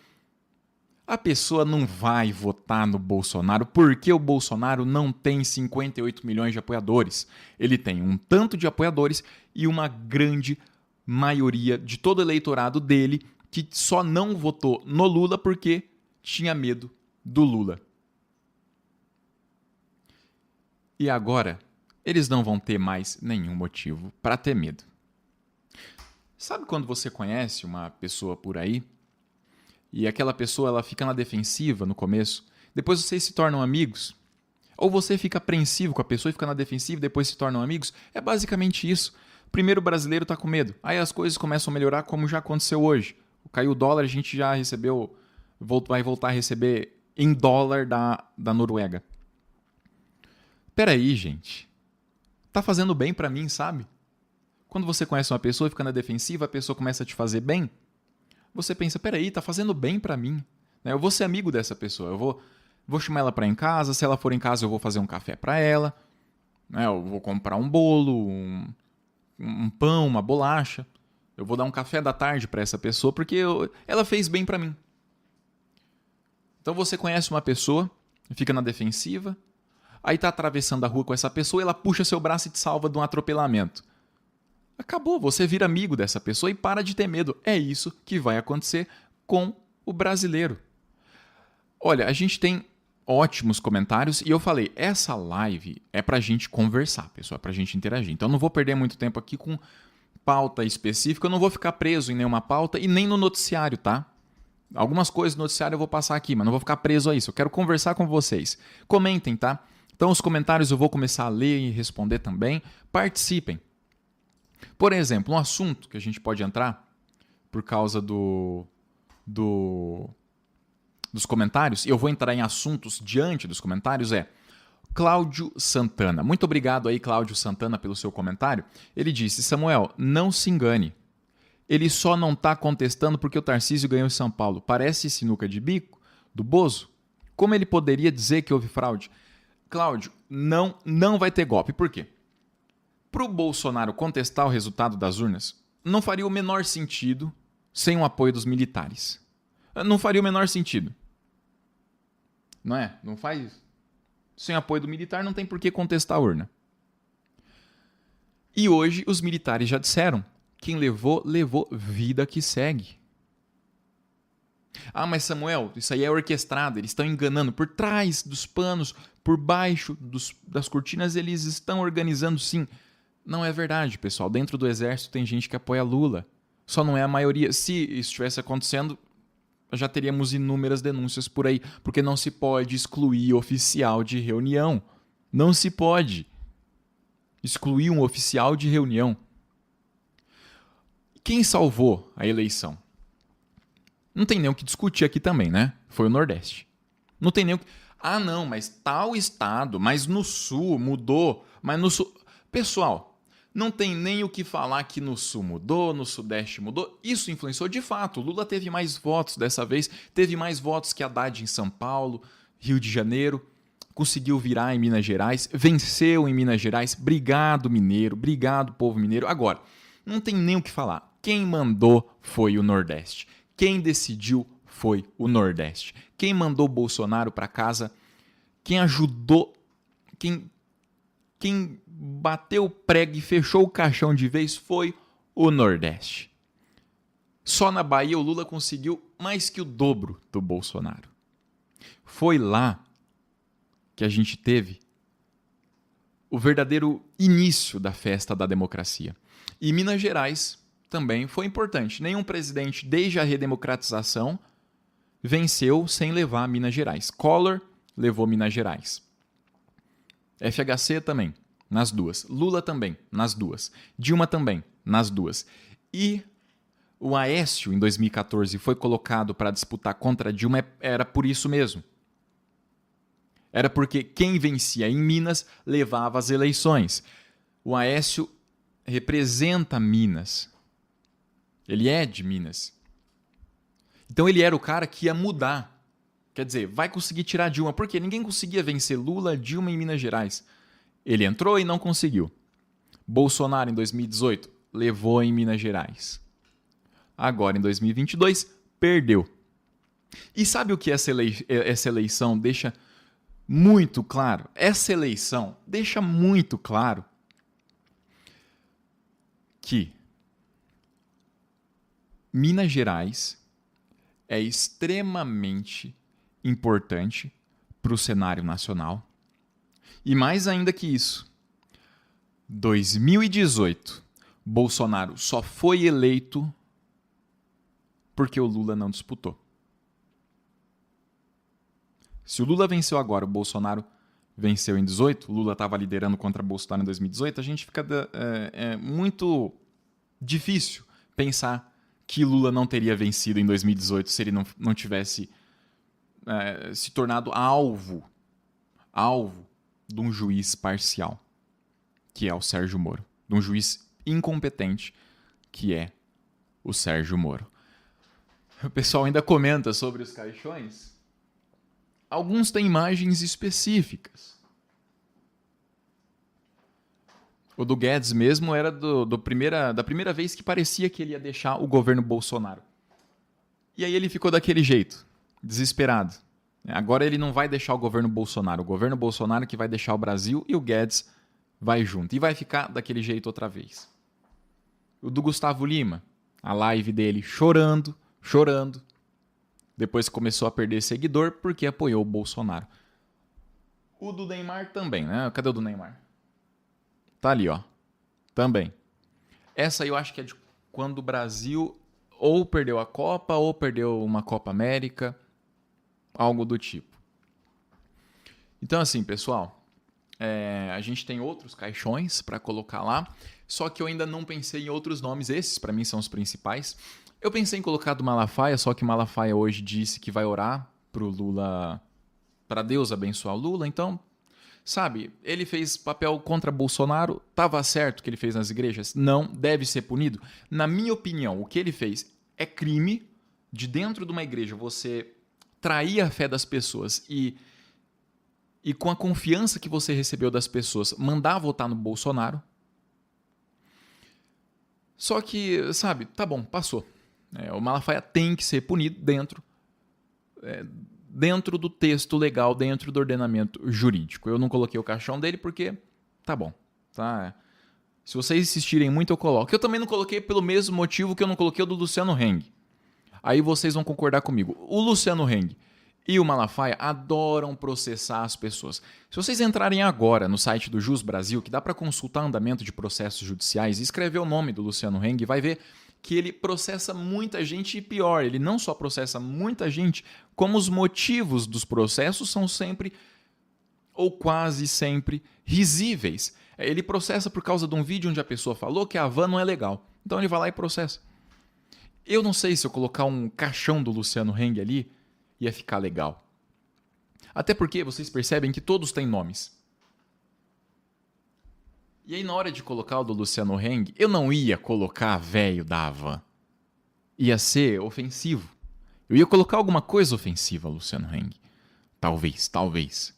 A pessoa não vai votar no Bolsonaro porque o Bolsonaro não tem 58 milhões de apoiadores. Ele tem um tanto de apoiadores e uma grande maioria de todo o eleitorado dele que só não votou no Lula porque tinha medo do Lula. E agora, eles não vão ter mais nenhum motivo para ter medo. Sabe quando você conhece uma pessoa por aí e aquela pessoa ela fica na defensiva no começo, depois vocês se tornam amigos? Ou você fica apreensivo com a pessoa e fica na defensiva e depois se tornam amigos? É basicamente isso. Primeiro o brasileiro está com medo, aí as coisas começam a melhorar como já aconteceu hoje. Caiu o dólar, a gente já recebeu, vai voltar a receber em dólar da Noruega. Peraí, gente. Tá fazendo bem pra mim, sabe? Quando você conhece uma pessoa e fica na defensiva, a pessoa começa a te fazer bem, você pensa, peraí, tá fazendo bem pra mim. Eu vou ser amigo dessa pessoa, eu vou chamar ela pra ir em casa, se ela for em casa eu vou fazer um café pra ela, eu vou comprar um bolo, um pão, uma bolacha. Eu vou dar um café da tarde para essa pessoa porque ela fez bem para mim. Então você conhece uma pessoa, fica na defensiva, aí tá atravessando a rua com essa pessoa e ela puxa seu braço e te salva de um atropelamento. Acabou, você vira amigo dessa pessoa e para de ter medo. É isso que vai acontecer com o brasileiro. Olha, a gente tem ótimos comentários e eu falei, essa live é pra gente conversar, pessoal, é pra gente interagir. Então eu não vou perder muito tempo aqui com pauta específica, eu não vou ficar preso em nenhuma pauta e nem no noticiário, tá? Algumas coisas do noticiário eu vou passar aqui, mas não vou ficar preso a isso. Eu quero conversar com vocês. Comentem, tá? Então os comentários eu vou começar a ler e responder também. Participem. Por exemplo, um assunto que a gente pode entrar por causa dos comentários, e eu vou entrar em assuntos diante dos comentários, Cláudio Santana. Muito obrigado aí, Cláudio Santana, pelo seu comentário. Ele disse, Samuel, não se engane. Ele só não está contestando porque o Tarcísio ganhou em São Paulo. Parece sinuca de bico do Bozo. Como ele poderia dizer que houve fraude? Cláudio, não vai ter golpe. Por quê? Para o Bolsonaro contestar o resultado das urnas, não faria o menor sentido sem o apoio dos militares. Não faria o menor sentido. Não é? Não faz... Sem apoio do militar, não tem por que contestar a urna. E hoje os militares já disseram, quem levou, vida que segue. Ah, mas Samuel, isso aí é orquestrado, eles estão enganando. Por trás dos panos, por baixo das cortinas, eles estão organizando sim. Não é verdade, pessoal. Dentro do exército tem gente que apoia Lula. Só não é a maioria. Se isso estivesse acontecendo, já teríamos inúmeras denúncias por aí, porque não se pode excluir oficial de reunião. Não se pode excluir um oficial de reunião. Quem salvou a eleição? Não tem nem o que discutir aqui também, né? Foi o Nordeste. Não tem nem o que... Ah, não, mas tal estado, mas no Sul mudou, mas no Sul... Pessoal, não tem nem o que falar que no Sul mudou, no Sudeste mudou. Isso influenciou de fato. Lula teve mais votos dessa vez, teve mais votos que Haddad em São Paulo, Rio de Janeiro, conseguiu virar em Minas Gerais, venceu em Minas Gerais. Obrigado, mineiro, obrigado, povo mineiro. Agora, não tem nem o que falar. Quem mandou foi o Nordeste. Quem decidiu foi o Nordeste. Quem mandou Bolsonaro para casa, quem ajudou, quem bateu o prego e fechou o caixão de vez foi o Nordeste. Só na Bahia o Lula conseguiu mais que o dobro do Bolsonaro. Foi lá que a gente teve o verdadeiro início da festa da democracia. E Minas Gerais também foi importante. Nenhum presidente, desde a redemocratização, venceu sem levar Minas Gerais. Collor levou Minas Gerais. FHC também, nas duas. Lula também, nas duas. Dilma também, nas duas. E o Aécio, em 2014, foi colocado para disputar contra Dilma, era por isso mesmo. Era porque quem vencia em Minas levava as eleições. O Aécio representa Minas. Ele é de Minas. Então ele era o cara que ia mudar. Quer dizer, vai conseguir tirar Dilma. Por quê? Ninguém conseguia vencer Lula, Dilma em Minas Gerais. Ele entrou e não conseguiu. Bolsonaro, em 2018, levou em Minas Gerais. Agora, em 2022, perdeu. E sabe o que essa eleição deixa muito claro? Essa eleição deixa muito claro que Minas Gerais é extremamente importante para o cenário nacional. E mais ainda que isso, 2018, Bolsonaro só foi eleito porque o Lula não disputou. Se o Lula venceu agora, o Bolsonaro venceu em 18, o Lula estava liderando contra Bolsonaro em 2018, a gente fica muito difícil pensar que Lula não teria vencido em 2018 se ele não tivesse se tornado alvo de um juiz parcial, que é o Sérgio Moro, de um juiz incompetente, que é o Sérgio Moro. O pessoal ainda comenta sobre os caixões. Alguns têm imagens específicas. O do Guedes mesmo era da primeira vez que parecia que ele ia deixar o governo Bolsonaro. E aí ele ficou daquele jeito, desesperado. Agora ele não vai deixar o governo Bolsonaro que vai deixar o Brasil e o Guedes vai junto. E vai ficar daquele jeito outra vez. O do Gustavo Lima, a live dele chorando. Depois começou a perder seguidor porque apoiou o Bolsonaro. O do Neymar também, né? Cadê o do Neymar? Tá ali, ó. Também. Essa eu acho que é de quando o Brasil ou perdeu a Copa ou perdeu uma Copa América. Algo do tipo. Então, assim, pessoal, a gente tem outros caixões para colocar lá, só que eu ainda não pensei em outros nomes. Esses, para mim, são os principais. Eu pensei em colocar do Malafaia, só que Malafaia hoje disse que vai orar pro Lula, para Deus abençoar o Lula. Então, sabe, ele fez papel contra Bolsonaro. Tava certo o que ele fez nas igrejas? Não, deve ser punido. Na minha opinião, o que ele fez é crime. De dentro de uma igreja, você trair a fé das pessoas e com a confiança que você recebeu das pessoas, mandar votar no Bolsonaro. Só que, sabe, tá bom, passou. O Malafaia tem que ser punido dentro do texto legal, dentro do ordenamento jurídico. Eu não coloquei o caixão dele porque tá bom. Tá? Se vocês insistirem muito, eu coloco. Eu também não coloquei pelo mesmo motivo que eu não coloquei o do Luciano Heng. Aí vocês vão concordar comigo. O Luciano Heng e o Malafaia adoram processar as pessoas. Se vocês entrarem agora no site do Jus Brasil, que dá para consultar andamento de processos judiciais, e escrever o nome do Luciano Heng, vai ver que ele processa muita gente e pior, ele não só processa muita gente, como os motivos dos processos são sempre, ou quase sempre, risíveis. Ele processa por causa de um vídeo onde a pessoa falou que a van não é legal. Então ele vai lá e processa. Eu não sei se eu colocar um caixão do Luciano Heng ali, ia ficar legal. Até porque vocês percebem que todos têm nomes. E aí, na hora de colocar o do Luciano Heng, eu não ia colocar velho da Havan. Ia ser ofensivo. Eu ia colocar alguma coisa ofensiva, Luciano Heng. Talvez.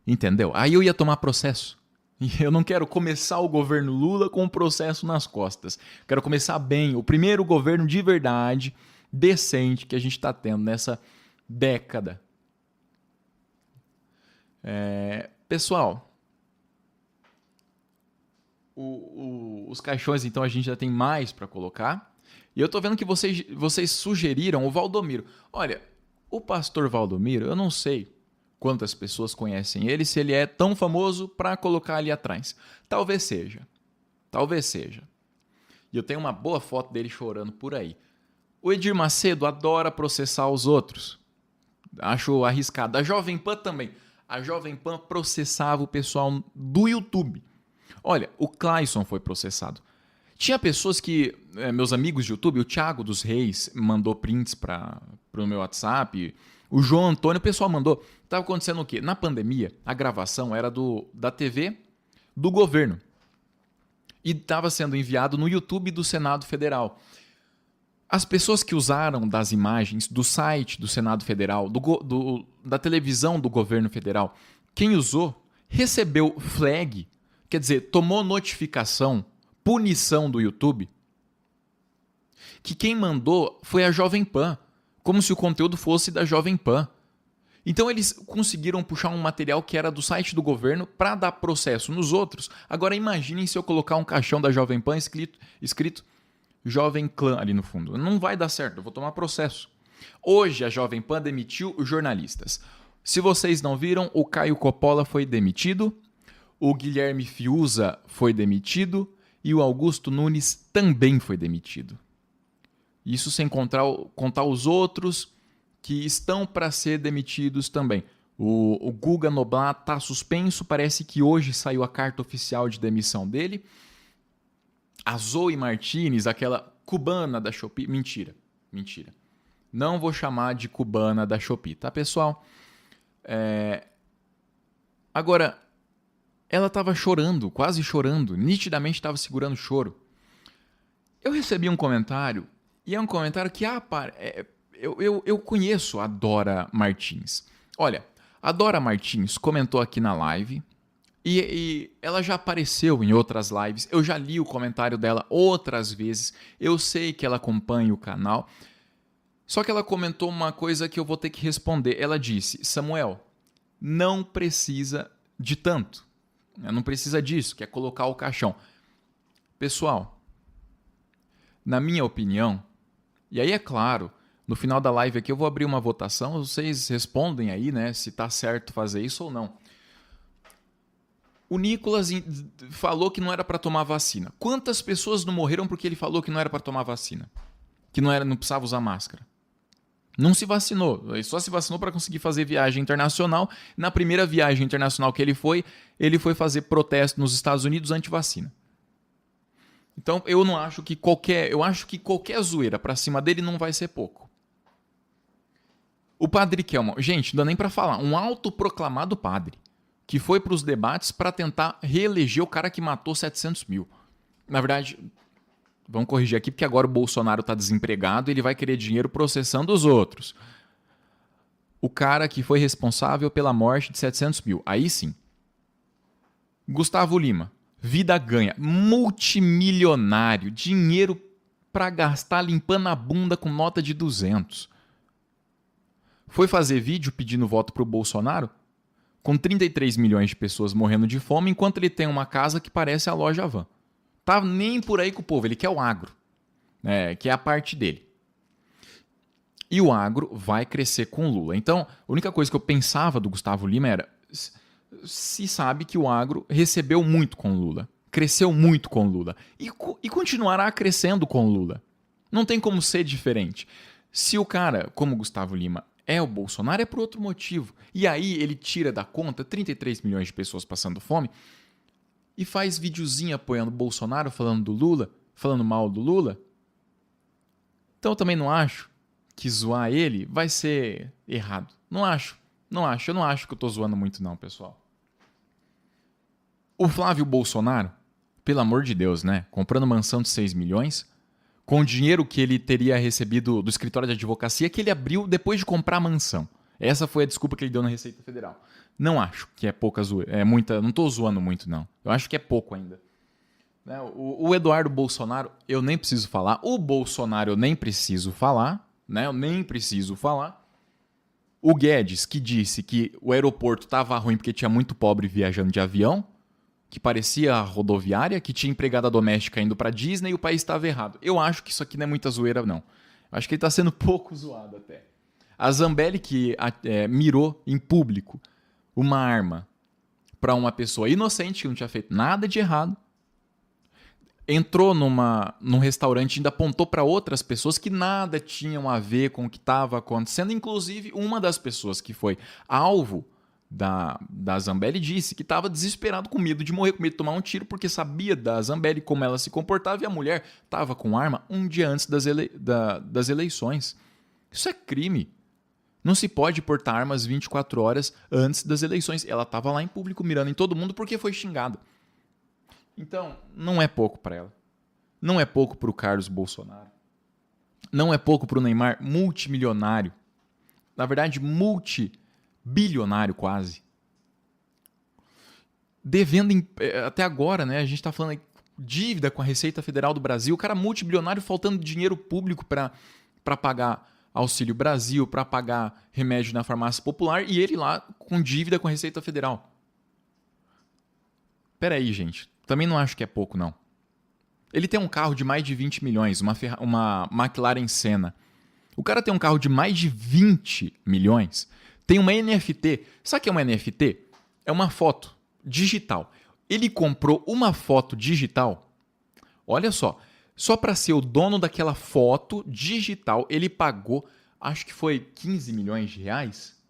Entendeu? Aí eu ia tomar processo. E eu não quero começar o governo Lula com um processo nas costas. Quero começar bem. O primeiro governo de verdade, decente, que a gente está tendo nessa década. Pessoal, os caixões, então, a gente já tem mais para colocar. E eu tô vendo que vocês sugeriram o Valdomiro. Olha, o pastor Valdomiro, eu não sei quantas pessoas conhecem ele, se ele é tão famoso para colocar ali atrás. Talvez seja. E eu tenho uma boa foto dele chorando por aí. O Edir Macedo adora processar os outros. Acho arriscado. A Jovem Pan também. A Jovem Pan processava o pessoal do YouTube. Olha, o Clayson foi processado. Tinha pessoas que, meus amigos de YouTube, o Thiago dos Reis mandou prints para o meu WhatsApp, o João Antônio, o pessoal mandou. Estava acontecendo o quê? Na pandemia, a gravação era da TV do governo. E estava sendo enviado no YouTube do Senado Federal. As pessoas que usaram das imagens do site do Senado Federal, da televisão do governo federal, quem usou recebeu flag, quer dizer, tomou notificação, punição do YouTube, que quem mandou foi a Jovem Pan, como se o conteúdo fosse da Jovem Pan. Então eles conseguiram puxar um material que era do site do governo para dar processo nos outros. Agora imaginem se eu colocar um caixão da Jovem Pan escrito Jovem Clã ali no fundo. Não vai dar certo, eu vou tomar processo. Hoje a Jovem Pan demitiu os jornalistas. Se vocês não viram, o Caio Coppola foi demitido, o Guilherme Fiuza foi demitido e o Augusto Nunes também foi demitido. Isso sem contar os outros que estão para ser demitidos também. O Guga Noblat está suspenso, parece que hoje saiu a carta oficial de demissão dele. A Zoe Martinez, aquela cubana da Shopee, mentira. Não vou chamar de cubana da Shopee, tá, pessoal? Agora, ela estava chorando, quase chorando, nitidamente estava segurando o choro. Eu recebi um comentário, e é um comentário que eu conheço a Dora Martins. Olha, a Dora Martins comentou aqui na live, e ela já apareceu em outras lives, eu já li o comentário dela outras vezes, eu sei que ela acompanha o canal, só que ela comentou uma coisa que eu vou ter que responder. Ela disse, Samuel, não precisa de tanto, não precisa disso, que é colocar o caixão. Pessoal, na minha opinião, e aí é claro, no final da live aqui eu vou abrir uma votação, vocês respondem aí, né, se tá certo fazer isso ou não. O Nicolas falou que não era para tomar vacina. Quantas pessoas não morreram porque ele falou que não era para tomar vacina? Que não precisava usar máscara. Não se vacinou. Ele só se vacinou para conseguir fazer viagem internacional. Na primeira viagem internacional que ele foi fazer protesto nos Estados Unidos anti-vacina. Então eu acho que qualquer zoeira para cima dele não vai ser pouco. O padre Kelman, gente, não dá nem para falar, um autoproclamado padre que foi para os debates para tentar reeleger o cara que matou 700 mil. Na verdade, vamos corrigir aqui, porque agora o Bolsonaro está desempregado e ele vai querer dinheiro processando os outros. O cara que foi responsável pela morte de 700 mil. Aí sim. Gustavo Lima, vida ganha, multimilionário, dinheiro para gastar limpando a bunda com nota de 200. Foi fazer vídeo pedindo voto para o Bolsonaro? Com 33 milhões de pessoas morrendo de fome, enquanto ele tem uma casa que parece a loja Van. Tá nem por aí com o povo, ele quer o agro, que é a parte dele. E o agro vai crescer com o Lula. Então, a única coisa que eu pensava do Gustavo Lima era, se sabe que o agro recebeu muito com o Lula, cresceu muito com o Lula, e continuará crescendo com o Lula. Não tem como ser diferente. Se o cara, como o Gustavo Lima, é o Bolsonaro, é por outro motivo. E aí ele tira da conta 33 milhões de pessoas passando fome e faz videozinho apoiando o Bolsonaro, falando do Lula, falando mal do Lula. Então eu também não acho que zoar ele vai ser errado. Não acho. Eu não acho que eu tô zoando muito não, pessoal. O Flávio Bolsonaro, pelo amor de Deus, né? Comprando mansão de 6 milhões, com dinheiro que ele teria recebido do escritório de advocacia que ele abriu depois de comprar a mansão. Essa foi a desculpa que ele deu na Receita Federal. Não acho que é pouca zoeira. É muita. Não tô zoando muito, não. Eu acho que é pouco ainda. Né? O Eduardo Bolsonaro, eu nem preciso falar. O Bolsonaro, eu nem preciso falar. Né? Eu nem preciso falar. O Guedes, que disse que o aeroporto estava ruim porque tinha muito pobre viajando de avião, que parecia a rodoviária, que tinha empregada doméstica indo para Disney e o país estava errado. Eu acho que isso aqui não é muita zoeira, não. Eu acho que ele está sendo pouco zoado até. A Zambelli, que mirou em público uma arma para uma pessoa inocente que não tinha feito nada de errado, entrou num restaurante e ainda apontou para outras pessoas que nada tinham a ver com o que estava acontecendo. Inclusive, uma das pessoas que foi alvo da Zambelli disse que estava desesperado com medo de morrer, com medo de tomar um tiro, porque sabia da Zambelli como ela se comportava e a mulher estava com arma um dia antes das eleições. Isso é crime. Não se pode portar armas 24 horas antes das eleições. Ela estava lá em público mirando em todo mundo porque foi xingada. Então, não é pouco para ela. Não é pouco para o Carlos Bolsonaro. Não é pouco para o Neymar, multimilionário. Na verdade, multibilionário quase. Devendo até agora, né? A gente está falando dívida com a Receita Federal do Brasil. O cara multibilionário faltando dinheiro público para pagar Auxílio Brasil, para pagar remédio na farmácia popular e ele lá com dívida com a Receita Federal. Pera aí, gente. Também não acho que é pouco, não. Ele tem um carro de mais de 20 milhões, uma McLaren Senna. O cara tem um carro de mais de 20 milhões, tem uma NFT. Sabe o que é uma NFT? É uma foto digital. Ele comprou uma foto digital. Olha só para ser o dono daquela foto digital, ele pagou, acho que foi 15 milhões de reais.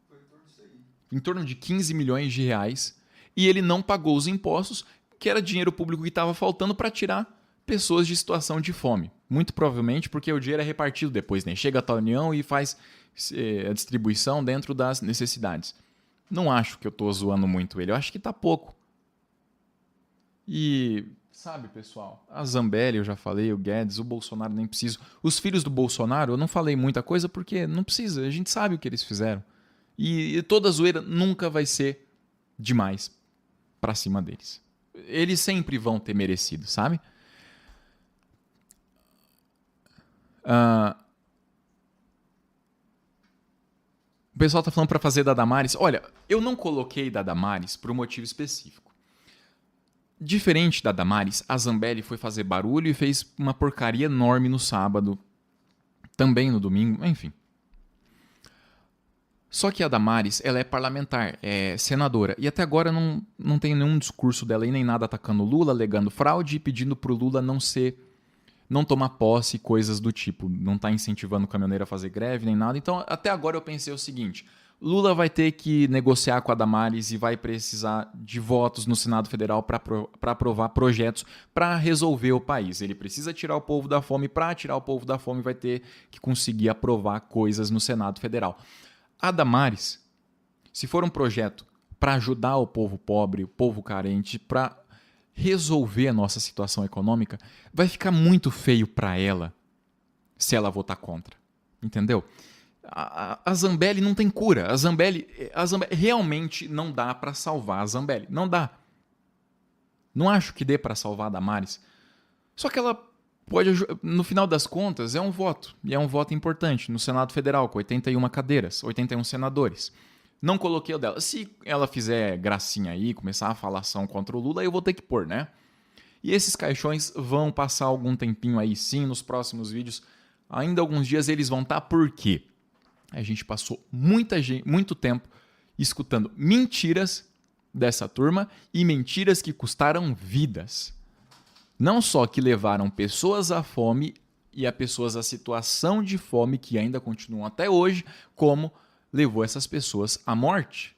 Foi em torno de 15 milhões de reais. E ele não pagou os impostos, que era dinheiro público que estava faltando para tirar pessoas de situação de fome. Muito provavelmente porque o dinheiro é repartido depois, né? Chega a União e faz a distribuição dentro das necessidades. Não acho que eu estou zoando muito ele, eu acho que está pouco. E, sabe, pessoal, a Zambelli eu já falei, o Guedes, o Bolsonaro nem preciso. Os filhos do Bolsonaro eu não falei muita coisa porque não precisa, a gente sabe o que eles fizeram. E toda zoeira nunca vai ser demais para cima deles. Eles sempre vão ter merecido, sabe? O pessoal tá falando para fazer da Damares. Olha, eu não coloquei da Damares por um motivo específico. Diferente da Damares, a Zambelli foi fazer barulho e fez uma porcaria enorme no sábado, também no domingo, enfim. Só que a Damares, ela é parlamentar, é senadora, e até agora não tem nenhum discurso dela aí, nem nada atacando o Lula, alegando fraude e pedindo pro Lula não tomar posse, coisas do tipo. Não tá incentivando o caminhoneiro a fazer greve, nem nada. Então, até agora eu pensei o seguinte, Lula vai ter que negociar com a Damares e vai precisar de votos no Senado Federal para aprovar projetos para resolver o país. Ele precisa tirar o povo da fome, para tirar o povo da fome vai ter que conseguir aprovar coisas no Senado Federal. A Damares, se for um projeto para ajudar o povo pobre, o povo carente, para resolver a nossa situação econômica, vai ficar muito feio para ela se ela votar contra. Entendeu? A Zambelli não tem cura. A Zambelli realmente não dá para salvar a Zambelli. Não dá. Não acho que dê para salvar a Damares. Só que ela pode, no final das contas, é um voto. E é um voto importante no Senado Federal, com 81 cadeiras, 81 senadores. Não coloquei o dela. Se ela fizer gracinha aí, começar a falação contra o Lula, eu vou ter que pôr, né? E esses caixões vão passar algum tempinho aí, sim, nos próximos vídeos. Ainda alguns dias eles vão estar, por quê? A gente passou muito tempo escutando mentiras dessa turma e mentiras que custaram vidas. Não só que levaram pessoas à fome e a pessoas à situação de fome que ainda continuam até hoje, como levou essas pessoas à morte.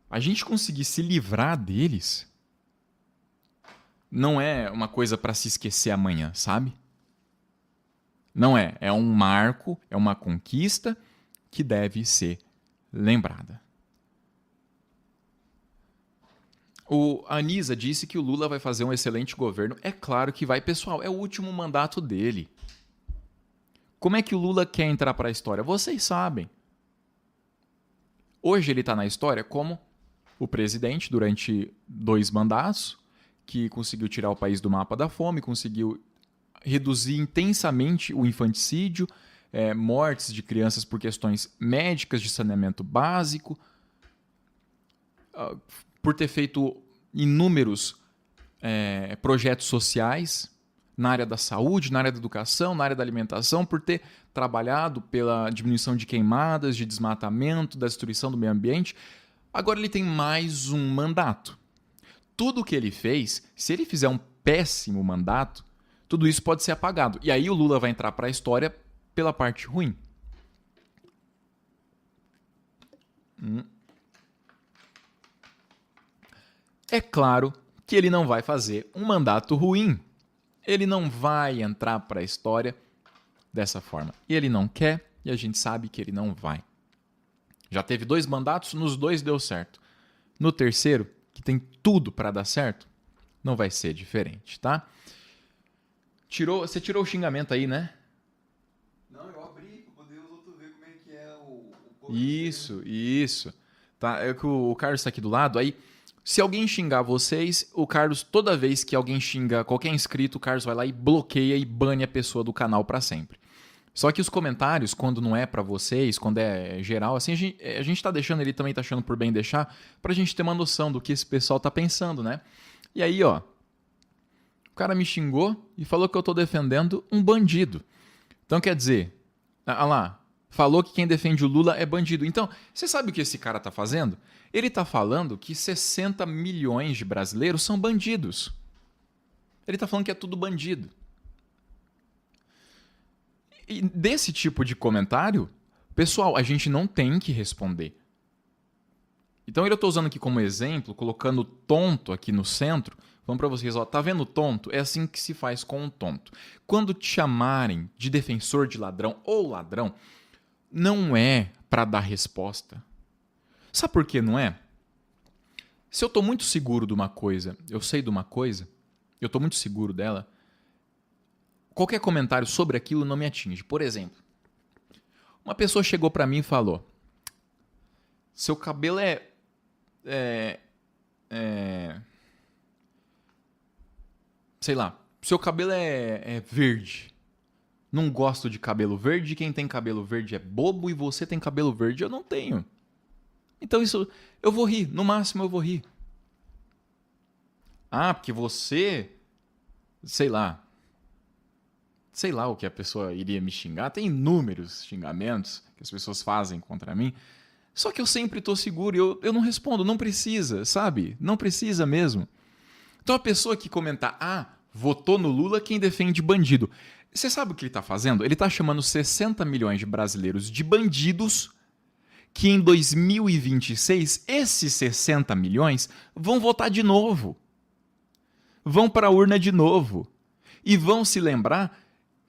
A gente conseguir se livrar deles não é uma coisa para se esquecer amanhã, sabe? Não é. É um marco, é uma conquista que deve ser lembrada. A Anisa disse que o Lula vai fazer um excelente governo. É claro que vai, pessoal. É o último mandato dele. Como é que o Lula quer entrar para a história? Vocês sabem. Hoje ele está na história como o presidente durante 2 mandatos, que conseguiu tirar o país do mapa da fome, conseguiu reduzir intensamente o infanticídio, mortes de crianças por questões médicas, de saneamento básico, por ter feito inúmeros projetos sociais na área da saúde, na área da educação, na área da alimentação, por ter trabalhado pela diminuição de queimadas, de desmatamento, da destruição do meio ambiente. Agora ele tem mais um mandato. Tudo o que ele fez, se ele fizer um péssimo mandato, tudo isso pode ser apagado. E aí o Lula vai entrar para a história pela parte ruim. É claro que ele não vai fazer um mandato ruim. Ele não vai entrar para a história dessa forma. E ele não quer, e a gente sabe que ele não vai. Já teve 2 mandatos, nos 2 deu certo. No terceiro, que tem tudo para dar certo, não vai ser diferente, tá? Você tirou o xingamento aí, né? Não, eu abri para poder os outros ver como é que é o Isso. Tá? É que o Carlos está aqui do lado, aí se alguém xingar vocês, o Carlos, toda vez que alguém xinga qualquer inscrito, o Carlos vai lá e bloqueia e bane a pessoa do canal para sempre. Só que os comentários, quando não é para vocês, quando é geral, assim, a gente tá deixando, ele também tá achando por bem deixar, pra gente ter uma noção do que esse pessoal tá pensando, né? E aí, ó, o cara me xingou e falou que eu tô defendendo um bandido. Então, quer dizer, lá, falou que quem defende o Lula é bandido. Então, você sabe o que esse cara tá fazendo? Ele tá falando que 60 milhões de brasileiros são bandidos. Ele tá falando que é tudo bandido. E desse tipo de comentário, pessoal, a gente não tem que responder. Então eu estou usando aqui como exemplo, colocando tonto aqui no centro, falando para vocês, ó, tá vendo tonto? É assim que se faz com um tonto. Quando te chamarem de defensor de ladrão ou ladrão, não é para dar resposta. Sabe por que não é? Se eu estou muito seguro de uma coisa, eu sei de uma coisa, eu estou muito seguro dela, qualquer comentário sobre aquilo não me atinge. Por exemplo, uma pessoa chegou para mim e falou: seu cabelo sei lá, seu cabelo é verde. Não gosto de cabelo verde, quem tem cabelo verde é bobo e você tem cabelo verde, eu não tenho. Então isso, eu vou rir, no máximo eu vou rir. Ah, porque você, sei lá o que a pessoa iria me xingar. Tem inúmeros xingamentos que as pessoas fazem contra mim. Só que eu sempre estou seguro e eu não respondo. Não precisa, sabe? Não precisa mesmo. Então a pessoa que comentar, votou no Lula quem defende bandido. Você sabe o que ele está fazendo? Ele está chamando 60 milhões de brasileiros de bandidos que em 2026, esses 60 milhões vão votar de novo. Vão para a urna de novo. E vão se lembrar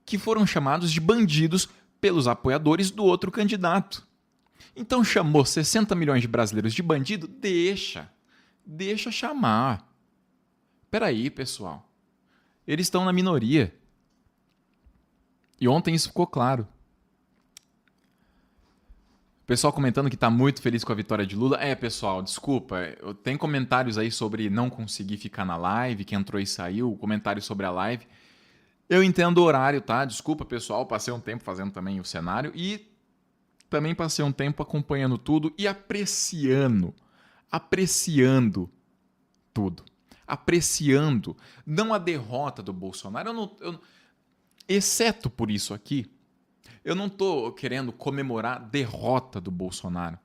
que foram chamados de bandidos pelos apoiadores do outro candidato. Então chamou 60 milhões de brasileiros de bandido? Deixa chamar. Peraí, pessoal. Eles estão na minoria. E ontem isso ficou claro. O pessoal comentando que está muito feliz com a vitória de Lula. Pessoal, desculpa. Tem comentários aí sobre não conseguir ficar na live, que entrou e saiu, comentários sobre a live. Eu entendo o horário, tá? Desculpa, pessoal, passei um tempo fazendo também o cenário e também passei um tempo acompanhando tudo e apreciando tudo. Apreciando, não a derrota do Bolsonaro. Exceto por isso aqui, eu não tô querendo comemorar a derrota do Bolsonaro.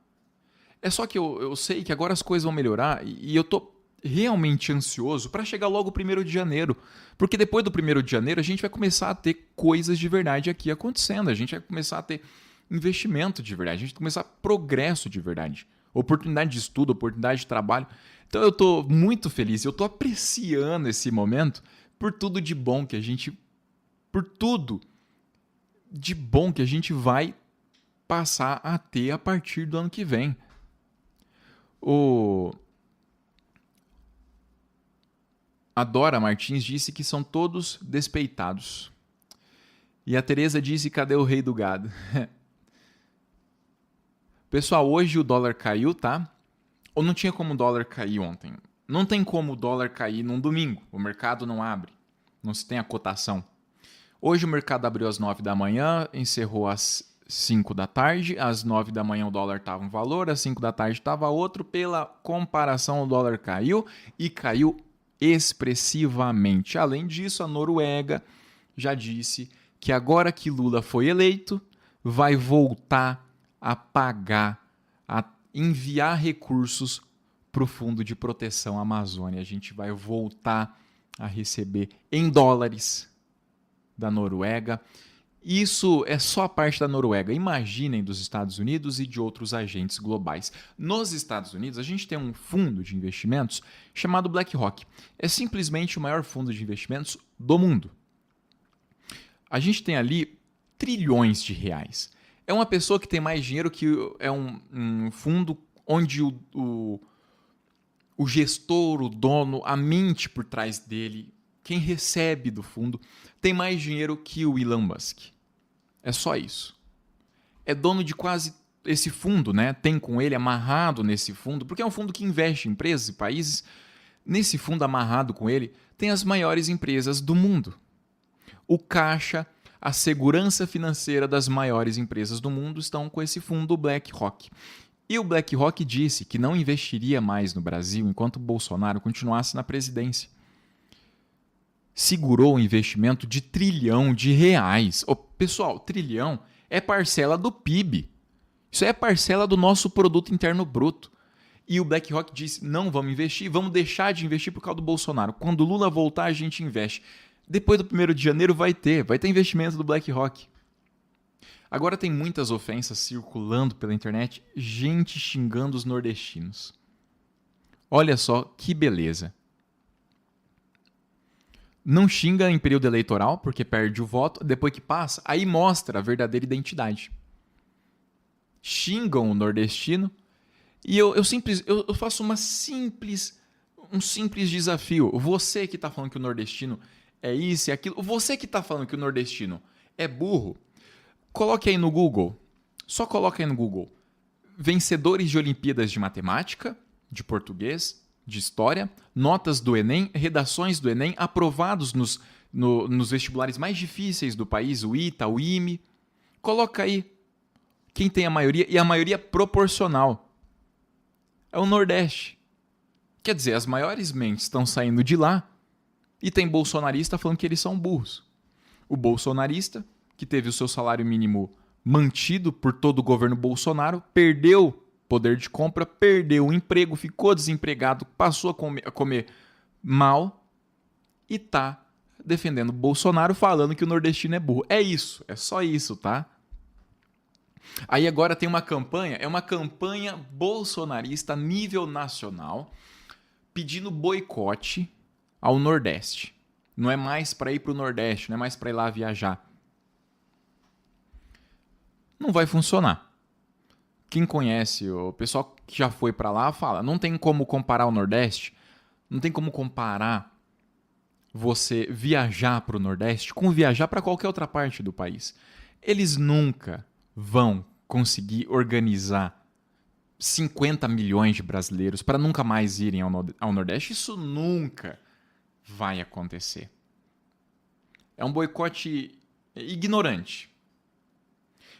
É só que eu sei que agora as coisas vão melhorar e eu tô realmente ansioso para chegar logo o 1º de janeiro. Porque depois do 1º de janeiro a gente vai começar a ter coisas de verdade aqui acontecendo. A gente vai começar a ter investimento de verdade. A gente vai começar progresso de verdade. oportunidade de estudo, oportunidade de trabalho. Então eu estou muito feliz, eu estou apreciando esse momento por tudo de bom que a gente, por tudo de bom que a gente vai passar a ter a partir do ano que vem. A Dora Martins disse que são todos despeitados. E a Tereza disse: cadê o rei do gado? Pessoal, hoje o dólar caiu, tá? Ou não tinha como o dólar cair ontem? Não tem como o dólar cair num domingo. O mercado não abre. Não se tem a cotação. Hoje o mercado abriu às 9 da manhã, encerrou às 5 da tarde. Às 9 da manhã o dólar estava um valor, às 5 da tarde estava outro. Pela comparação, o dólar caiu e caiu expressivamente. Além disso, a Noruega já disse que agora que Lula foi eleito, vai voltar a pagar, a enviar recursos para o Fundo de Proteção Amazônia. A gente vai voltar a receber em dólares da Noruega. Isso é só a parte da Noruega. Imaginem dos Estados Unidos e de outros agentes globais. Nos Estados Unidos, a gente tem um fundo de investimentos chamado BlackRock. É simplesmente o maior fundo de investimentos do mundo. A gente tem ali trilhões de reais. É uma pessoa que tem mais dinheiro que é um fundo onde o gestor, o dono, a mente por trás dele, quem recebe do fundo, tem mais dinheiro que o Elon Musk. É só isso. É dono de quase esse fundo, né? Tem com ele amarrado nesse fundo, porque é um fundo que investe em empresas e países. Nesse fundo amarrado com ele, tem as maiores empresas do mundo. O caixa, a segurança financeira das maiores empresas do mundo estão com esse fundo BlackRock. E o BlackRock disse que não investiria mais no Brasil enquanto o Bolsonaro continuasse na presidência. Segurou um investimento de R$ 1 trilhão. Pessoal, trilhão é parcela do PIB. Isso é parcela do nosso produto interno bruto. E o BlackRock disse: não vamos investir, vamos deixar de investir por causa do Bolsonaro. Quando o Lula voltar, a gente investe. Depois do 1º de janeiro vai ter investimento do BlackRock. Agora tem muitas ofensas circulando pela internet, gente xingando os nordestinos. Olha só que beleza. Não xinga em período eleitoral, porque perde o voto. Depois que passa, aí mostra a verdadeira identidade. Xingam o nordestino. E eu faço um simples desafio. Você que está falando que o nordestino é isso e aquilo. Você que está falando que o nordestino é burro. Coloque aí no Google. Só coloque aí no Google. Vencedores de Olimpíadas de Matemática, de Português, de História, notas do Enem, redações do Enem, aprovados nos vestibulares mais difíceis do país, o ITA, o IME. Coloca aí quem tem a maioria, e a maioria proporcional. É o Nordeste. Quer dizer, as maiores mentes estão saindo de lá e tem bolsonarista falando que eles são burros. O bolsonarista, que teve o seu salário mínimo mantido por todo o governo Bolsonaro, perdeu poder de compra, perdeu o emprego, ficou desempregado, passou a comer mal e está defendendo o Bolsonaro, falando que o nordestino é burro. É isso, é só isso, tá? Aí agora tem uma campanha, é uma campanha bolsonarista a nível nacional, pedindo boicote ao Nordeste. Não é mais para ir para o Nordeste, não é mais para ir lá viajar. Não vai funcionar. Quem conhece, o pessoal que já foi para lá fala, não tem como comparar o Nordeste, não tem como comparar você viajar para o Nordeste com viajar para qualquer outra parte do país. Eles nunca vão conseguir organizar 50 milhões de brasileiros para nunca mais irem ao Nordeste. Isso nunca vai acontecer. É um boicote ignorante.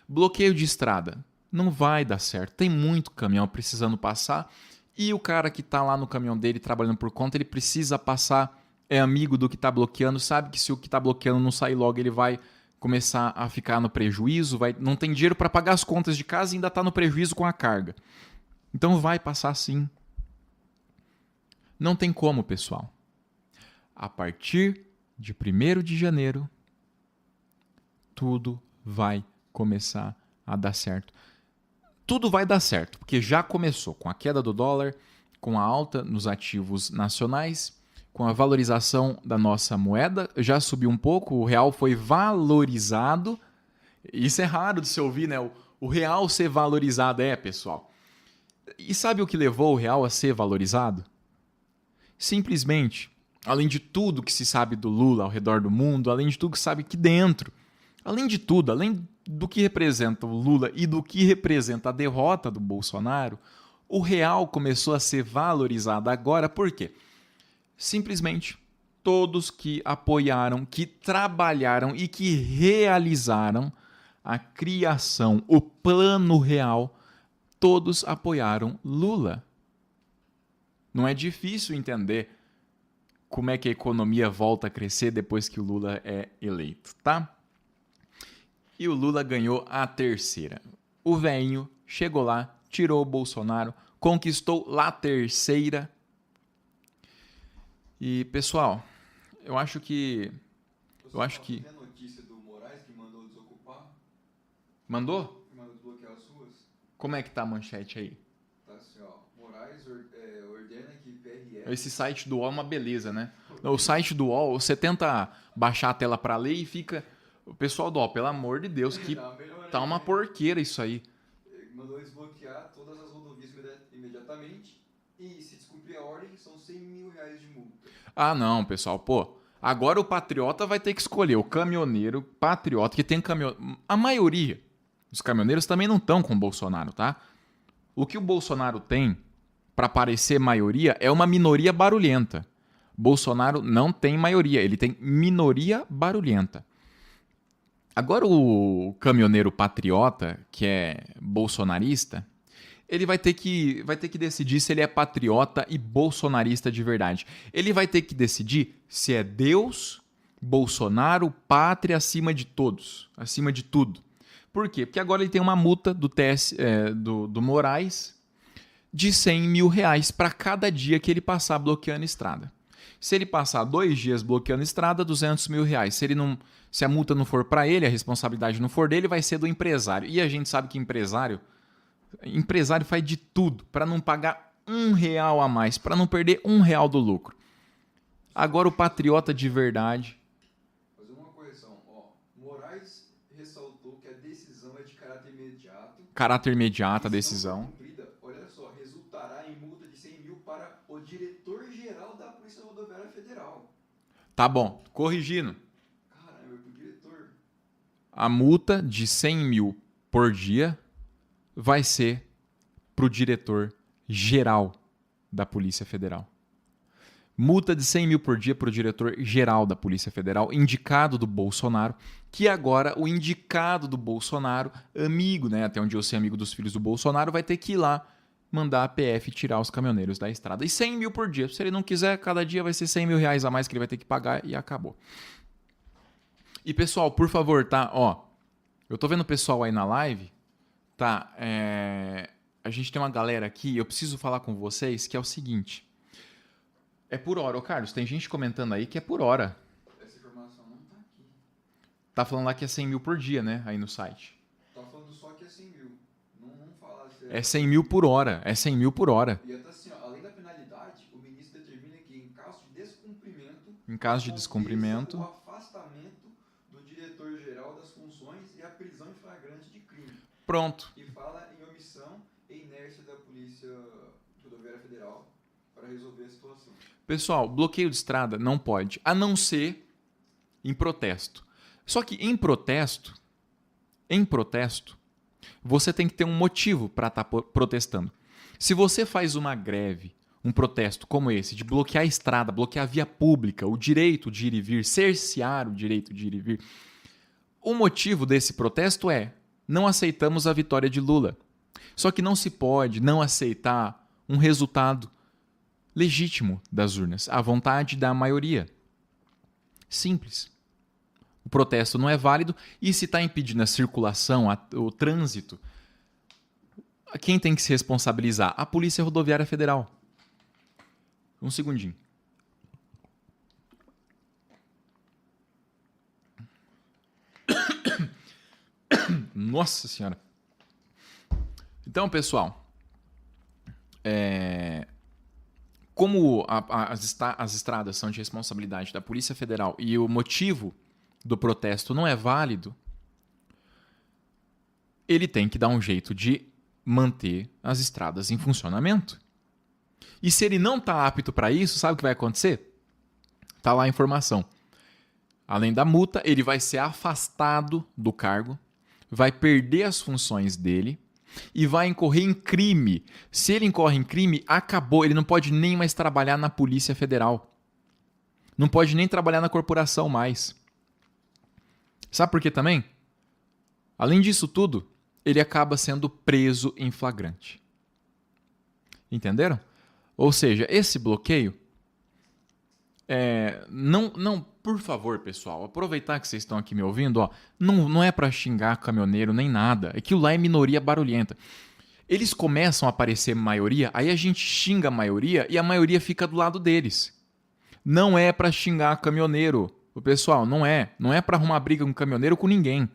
Bloqueio de estrada. Não vai dar certo. Tem muito caminhão precisando passar e o cara que está lá no caminhão dele trabalhando por conta, ele precisa passar, é amigo do que está bloqueando, sabe que se o que está bloqueando não sair logo, ele vai começar a ficar no prejuízo, não tem dinheiro para pagar as contas de casa e ainda está no prejuízo com a carga. Então vai passar sim. Não tem como, pessoal. A partir de 1º de janeiro, tudo vai começar a dar certo. tudo vai dar certo, porque já começou com a queda do dólar, com a alta nos ativos nacionais, com a valorização da nossa moeda, já subiu um pouco, o real foi valorizado. Isso é raro de se ouvir, né? O real ser valorizado, pessoal. E sabe o que levou o real a ser valorizado? Simplesmente, além de tudo que se sabe do Lula ao redor do mundo, além de tudo que se sabe aqui dentro, além de tudo, além do que representa o Lula e do que representa a derrota do Bolsonaro, o real começou a ser valorizado agora por quê? Simplesmente todos que apoiaram, que trabalharam e que realizaram a criação, o plano real, todos apoiaram Lula. Não é difícil entender como é que a economia volta a crescer depois que o Lula é eleito, tá? E o Lula ganhou a terceira. O velhinho chegou lá, tirou o Bolsonaro, conquistou lá a terceira. E, pessoal, eu acho que... Tem a notícia do Moraes que mandou desocupar? Mandou? Que mandou desbloquear as ruas? Como é que tá a manchete aí? Tá assim, ó. Moraes ordena que PRF... Esse site do UOL é uma beleza, né? O site do UOL, você tenta baixar a tela para ler e fica... O pessoal do UOL, pelo amor de Deus, que tá uma porqueira isso aí. Mandou desbloquear todas as rodovias imediatamente e, se descumprir a ordem, são R$100 mil de multa. Ah, não, pessoal, pô. Agora o patriota vai ter que escolher o caminhoneiro patriota, que tem caminhoneiro... A maioria dos caminhoneiros também não estão com o Bolsonaro, tá? O que o Bolsonaro tem para parecer maioria é uma minoria barulhenta. Bolsonaro não tem maioria, ele tem minoria barulhenta. Agora o caminhoneiro patriota, que é bolsonarista, ele vai ter que decidir se ele é patriota e bolsonarista de verdade. Ele vai ter que decidir se é Deus, Bolsonaro, pátria acima de todos, acima de tudo. Por quê? Porque agora ele tem uma multa do Moraes de R$100 mil para cada dia que ele passar bloqueando a estrada. Se ele passar 2 dias bloqueando a estrada, R$200 mil. Se a multa não for para ele, a responsabilidade não for dele, vai ser do empresário. E a gente sabe que empresário faz de tudo para não pagar R$1 a mais, para não perder R$1 do lucro. Agora o patriota de verdade... Fazer uma correção. Moraes ressaltou que a decisão é de caráter imediato. Caráter imediato a decisão. Cumprida, olha só, resultará em multa de R$100 mil para o diretor-geral da Polícia Rodoviária Federal. Tá bom, corrigindo. Caramba, pro diretor. A multa de R$100 mil por dia vai ser para o diretor-geral da Polícia Federal. Multa de R$100 mil por dia para o diretor-geral da Polícia Federal, indicado do Bolsonaro, que agora o indicado do Bolsonaro, amigo, né, até onde eu sei amigo dos filhos do Bolsonaro, vai ter que ir lá mandar a PF tirar os caminhoneiros da estrada. E R$100 mil por dia. Se ele não quiser, cada dia vai ser R$100 mil a mais que ele vai ter que pagar e acabou. E pessoal, por favor, tá? Ó, eu tô vendo o pessoal aí na live, tá? A gente tem uma galera aqui, eu preciso falar com vocês, que é o seguinte. É por hora. Ô, Carlos, tem gente comentando aí que é por hora. Essa informação não tá aqui. Tá falando lá que é R$100 mil por dia, né? Aí no site. Tá falando só que é R$100 mil. Não fala se É R$100 mil por hora. É R$100 mil por hora. E até assim, ó, além da penalidade, o ministro determina que em caso de descumprimento... Em caso de descumprimento... o afastamento do diretor-geral das funções e a prisão em flagrante de crime. Pronto. E fala em omissão e inércia da Polícia Rodoviária Federal para resolver a situação. Pessoal, bloqueio de estrada não pode, a não ser em protesto. Só que em protesto, você tem que ter um motivo para estar protestando. Se você faz uma greve, um protesto como esse, de bloquear a estrada, bloquear a via pública, o direito de ir e vir, cercear o direito de ir e vir, o motivo desse protesto é: não aceitamos a vitória de Lula. Só que não se pode não aceitar um resultado legítimo das urnas, a vontade da maioria. Simples. O protesto não é válido e se está impedindo a circulação, o trânsito, quem tem que se responsabilizar? A Polícia Rodoviária Federal. Um segundinho. Nossa Senhora. Então, pessoal, como as estradas são de responsabilidade da Polícia Federal e o motivo do protesto não é válido, ele tem que dar um jeito de manter as estradas em funcionamento. E se ele não está apto para isso, sabe o que vai acontecer? Está lá a informação. Além da multa, ele vai ser afastado do cargo, vai perder as funções dele e vai incorrer em crime. Se ele incorre em crime, acabou. Ele não pode nem mais trabalhar na Polícia Federal. Não pode nem trabalhar na corporação mais. Sabe por quê também? Além disso tudo, ele acaba sendo preso em flagrante. Entenderam? Ou seja, esse bloqueio não, por favor, pessoal, aproveitar que vocês estão aqui me ouvindo, ó, não é para xingar caminhoneiro nem nada. Aquilo lá é minoria barulhenta. Eles começam a aparecer maioria, aí a gente xinga a maioria e a maioria fica do lado deles. Não é para xingar caminhoneiro, o pessoal, não é. Não é para arrumar briga com caminhoneiro com ninguém.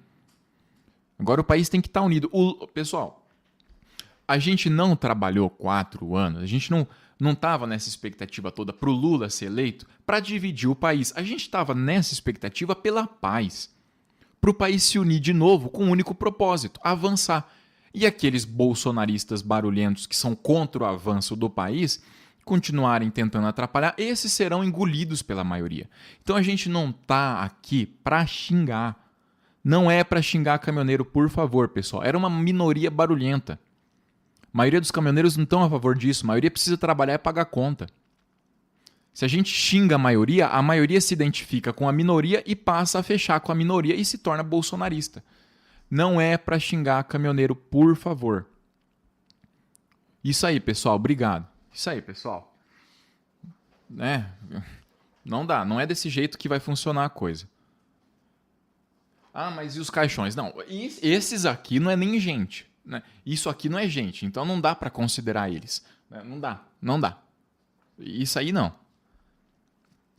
Agora o país tem que estar unido. Pessoal, a gente não trabalhou 4 anos, a gente não estava nessa expectativa toda para o Lula ser eleito para dividir o país. A gente estava nessa expectativa pela paz, para o país se unir de novo com um único propósito, avançar. E aqueles bolsonaristas barulhentos que são contra o avanço do país continuarem tentando atrapalhar, esses serão engolidos pela maioria. Então a gente não está aqui para xingar. Não é para xingar caminhoneiro, por favor, pessoal. Era uma minoria barulhenta. A maioria dos caminhoneiros não estão a favor disso. A maioria precisa trabalhar e pagar conta. Se a gente xinga a maioria se identifica com a minoria e passa a fechar com a minoria e se torna bolsonarista. Não é para xingar caminhoneiro, por favor. Isso aí, pessoal. Obrigado. Isso aí, pessoal. Não dá. Não é desse jeito que vai funcionar a coisa. Ah, mas e os caixões? Não, esses aqui não é nem gente. Né? Isso aqui não é gente, então não dá para considerar eles. Não dá. Isso aí não.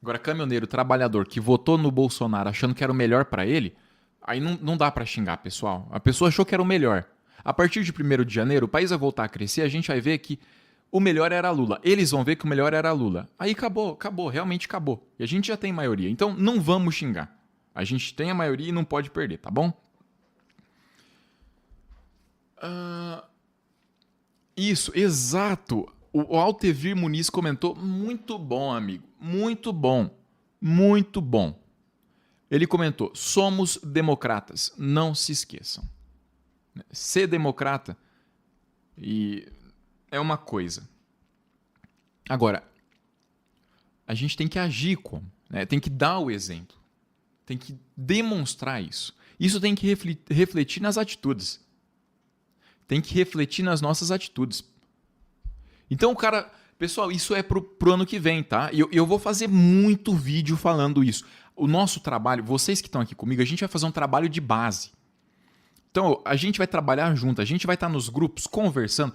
Agora, caminhoneiro, trabalhador que votou no Bolsonaro achando que era o melhor para ele, aí não dá para xingar, pessoal. A pessoa achou que era o melhor. A partir de 1º de janeiro, o país vai voltar a crescer, a gente vai ver que o melhor era Lula. Eles vão ver que o melhor era Lula. Aí acabou, realmente acabou. E a gente já tem maioria, então não vamos xingar. A gente tem a maioria e não pode perder, tá bom? Isso, exato. O Altevir Muniz comentou, muito bom, amigo. Muito bom. Muito bom. Ele comentou, somos democratas, não se esqueçam. Ser democrata é uma coisa. Agora, a gente tem que agir como? Né? Tem que dar o exemplo. Tem que demonstrar isso. Isso tem que refletir nas atitudes. Tem que refletir nas nossas atitudes. Então o cara... Pessoal, isso é pro ano que vem, tá? E eu vou fazer muito vídeo falando isso. O nosso trabalho, vocês que estão aqui comigo, a gente vai fazer um trabalho de base. Então, a gente vai trabalhar junto, a gente vai estar nos grupos conversando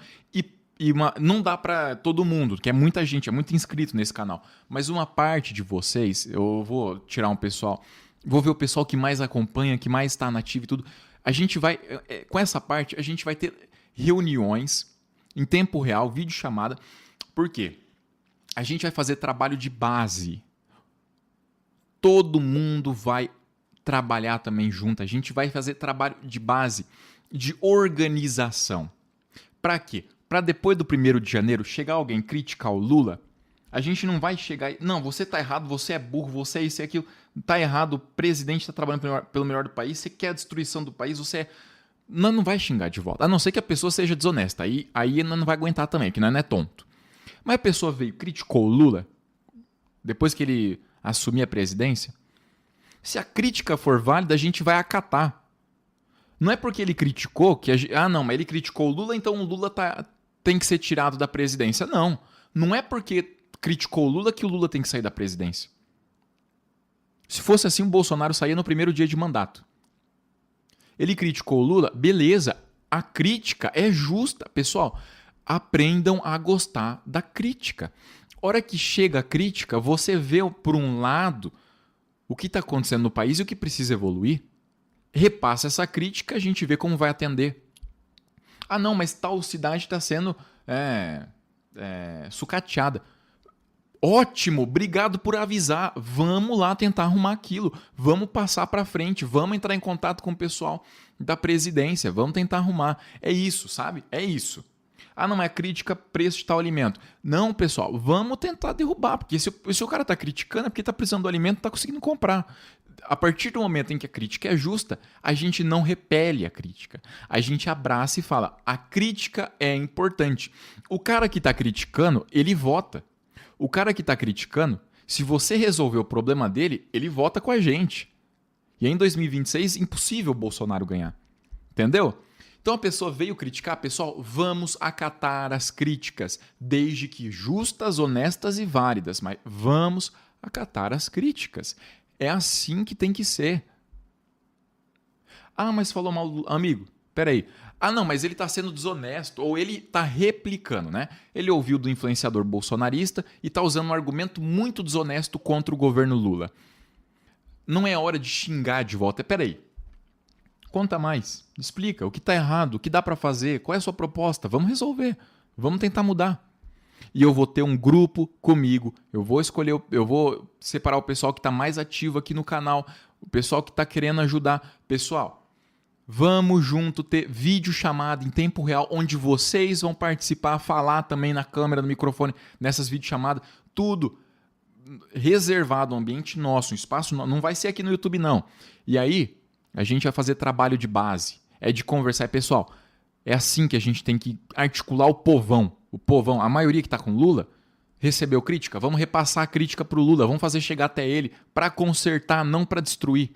não dá para todo mundo, que é muita gente, é muito inscrito nesse canal. Mas uma parte de vocês, eu vou tirar um pessoal... Vou ver o pessoal que mais acompanha, que mais está nativo e tudo. A gente vai, com essa parte, a gente vai ter reuniões em tempo real, videochamada. Por quê? A gente vai fazer trabalho de base. Todo mundo vai trabalhar também junto. A gente vai fazer trabalho de base, de organização. Para quê? Para depois do 1º de janeiro chegar alguém criticar o Lula, a gente não vai chegar e... Não, você tá errado, você é burro, você é isso e aquilo. Tá errado, o presidente está trabalhando pelo melhor do país, você quer a destruição do país, você é... Não vai xingar de volta. A não ser que a pessoa seja desonesta. Aí não vai aguentar também, porque não é tonto. Mas a pessoa veio, criticou o Lula, depois que ele assumir a presidência. Se a crítica for válida, a gente vai acatar. Não é porque ele criticou que... não, mas ele criticou o Lula, então o Lula tem que ser tirado da presidência. Não. Não é porque criticou o Lula que o Lula tem que sair da presidência. Se fosse assim, o Bolsonaro saía no 1º dia de mandato. Ele criticou o Lula, beleza, a crítica é justa. Pessoal, aprendam a gostar da crítica. Hora que chega a crítica, você vê por um lado o que está acontecendo no país e o que precisa evoluir. Repassa essa crítica, a gente vê como vai atender. Ah, não, mas tal cidade está sendo sucateada. Ótimo, obrigado por avisar. Vamos lá tentar arrumar aquilo. Vamos passar para frente. Vamos entrar em contato com o pessoal da presidência. Vamos tentar arrumar. É isso, sabe? É isso. Ah, não, é crítica preço de tal alimento. Não, pessoal, vamos tentar derrubar. Porque se o cara está criticando é porque está precisando do alimento e está conseguindo comprar. A partir do momento em que a crítica é justa, a gente não repele a crítica. A gente abraça e fala, a crítica é importante. O cara que está criticando, ele vota. O cara que está criticando, se você resolver o problema dele, ele vota com a gente. E aí, em 2026, impossível o Bolsonaro ganhar. Entendeu? Então a pessoa veio criticar, pessoal, vamos acatar as críticas, desde que justas, honestas e válidas, mas vamos acatar as críticas. É assim que tem que ser. Ah, mas falou mal do amigo. Peraí. Ah, não, mas ele está sendo desonesto, ou ele está replicando, né? Ele ouviu do influenciador bolsonarista e está usando um argumento muito desonesto contra o governo Lula. Não é hora de xingar de volta. Peraí. Conta mais. Explica o que está errado, o que dá para fazer, qual é a sua proposta. Vamos resolver. Vamos tentar mudar. E eu vou ter um grupo comigo. Eu vou separar o pessoal que está mais ativo aqui no canal, o pessoal que está querendo ajudar. Pessoal, vamos junto ter vídeo chamada em tempo real, onde vocês vão participar, falar também na câmera, no microfone, nessas videochamadas, tudo reservado, um ambiente nosso, um espaço nosso. Não vai ser aqui no YouTube, não. E aí, a gente vai fazer trabalho de base, é de conversar. Pessoal, é assim que a gente tem que articular o povão. O povão, a maioria que está com Lula, recebeu crítica. Vamos repassar a crítica para o Lula, vamos fazer chegar até ele para consertar, não para destruir.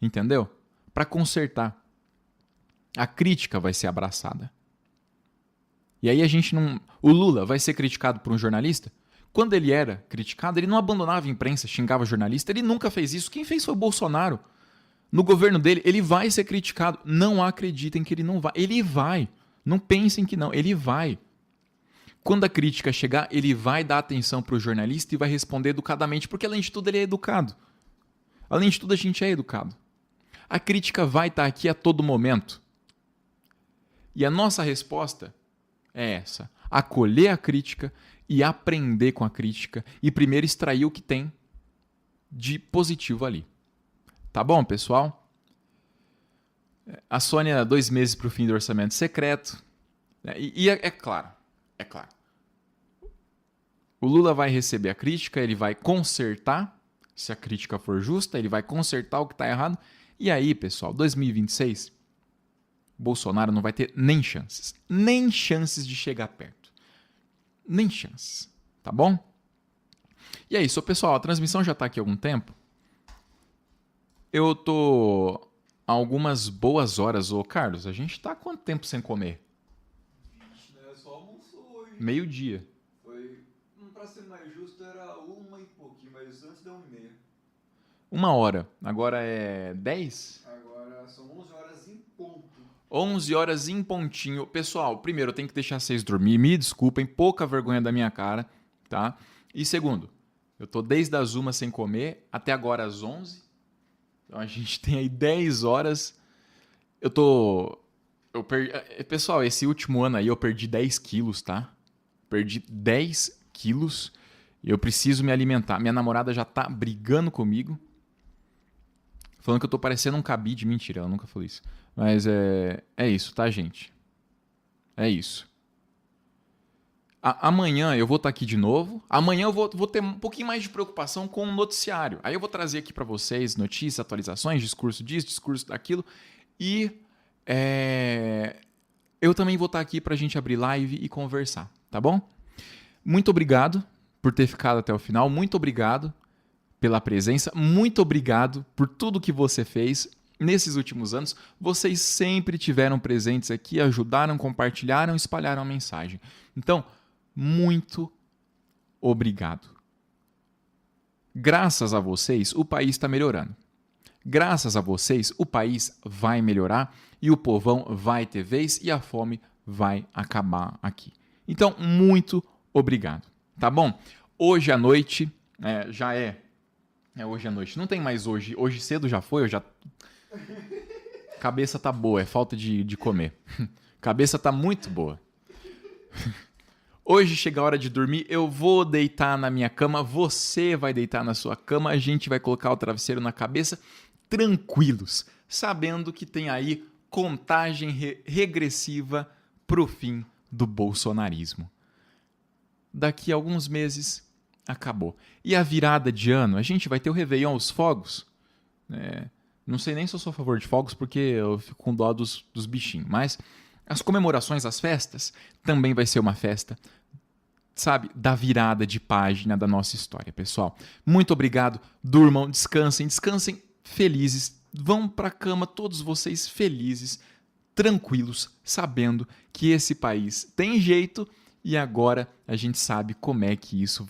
Entendeu? Para consertar. A crítica vai ser abraçada. E aí a gente não... O Lula vai ser criticado por um jornalista? Quando ele era criticado, ele não abandonava a imprensa, xingava jornalista. Ele nunca fez isso. Quem fez foi o Bolsonaro. No governo dele, ele vai ser criticado. Não acreditem que ele não vai. Ele vai. Não pensem que não. Ele vai. Quando a crítica chegar, ele vai dar atenção para o jornalista e vai responder educadamente, porque além de tudo ele é educado. Além de tudo a gente é educado. A crítica vai estar aqui a todo momento. E a nossa resposta é essa. Acolher a crítica e aprender com a crítica e primeiro extrair o que tem de positivo ali. Tá bom, pessoal? A Sônia, 2 meses para o fim do orçamento secreto. E é claro. O Lula vai receber a crítica, ele vai consertar, se a crítica for justa, ele vai consertar o que está errado. E aí, pessoal, 2026, Bolsonaro não vai ter nem chances de chegar perto. Nem chances, tá bom? E é isso, pessoal, a transmissão já está aqui há algum tempo. Eu tô há algumas boas horas. Ô, Carlos, a gente tá há quanto tempo sem comer? Só almoçou hoje. Meio-dia. Foi, pra ser mais justo, era 1 e pouquinho, mas antes deu 1h30. 1 hora. Agora é 10? Agora são 11 horas em ponto. 11 horas em pontinho. Pessoal, primeiro, eu tenho que deixar vocês dormir. Me desculpem, pouca vergonha da minha cara, tá? E segundo, eu tô desde as 1 sem comer, até agora às 11. Então a gente tem aí 10 horas. Pessoal, esse último ano aí eu perdi 10 quilos, tá? Perdi 10 quilos. E eu preciso me alimentar. Minha namorada já tá brigando comigo. Falando que eu tô parecendo um cabide. Mentira, ela nunca falou isso. Mas é isso, tá, gente? É isso. Amanhã eu vou estar aqui de novo. Amanhã eu vou ter um pouquinho mais de preocupação com o noticiário. Aí eu vou trazer aqui para vocês notícias, atualizações, discurso disso, discurso daquilo. E eu também vou estar aqui para a gente abrir live e conversar, tá bom? Muito obrigado por ter ficado até o final. Muito obrigado pela presença. Muito obrigado por tudo que você fez nesses últimos anos. Vocês sempre tiveram presentes aqui, ajudaram, compartilharam, espalharam a mensagem. Então, muito obrigado. Graças a vocês, o país está melhorando. Graças a vocês, o país vai melhorar e o povão vai ter vez e a fome vai acabar aqui. Então, muito obrigado. Tá bom? Hoje à noite, já é hoje à noite. Não tem mais hoje. Hoje cedo já foi, eu já... cabeça tá boa, é falta de comer. Cabeça tá muito boa. Hoje chega a hora de dormir, eu vou deitar na minha cama, você vai deitar na sua cama, a gente vai colocar o travesseiro na cabeça, tranquilos, sabendo que tem aí contagem regressiva pro fim do bolsonarismo. Daqui a alguns meses, acabou. E a virada de ano, a gente vai ter o Réveillon, os fogos. Não sei nem se eu sou a favor de fogos, porque eu fico com dó dos bichinhos, mas as comemorações, as festas, também vai ser uma festa, sabe, da virada de página da nossa história, pessoal. Muito obrigado, durmam, descansem felizes, vão pra cama todos vocês felizes, tranquilos, sabendo que esse país tem jeito e agora a gente sabe quando é que isso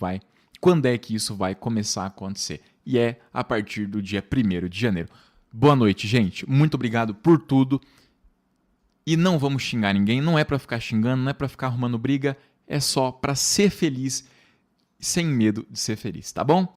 vai começar a acontecer. E é a partir do dia 1º de janeiro. Boa noite, gente. Muito obrigado por tudo. E não vamos xingar ninguém, não é pra ficar xingando, não é pra ficar arrumando briga, é só pra ser feliz, sem medo de ser feliz, tá bom?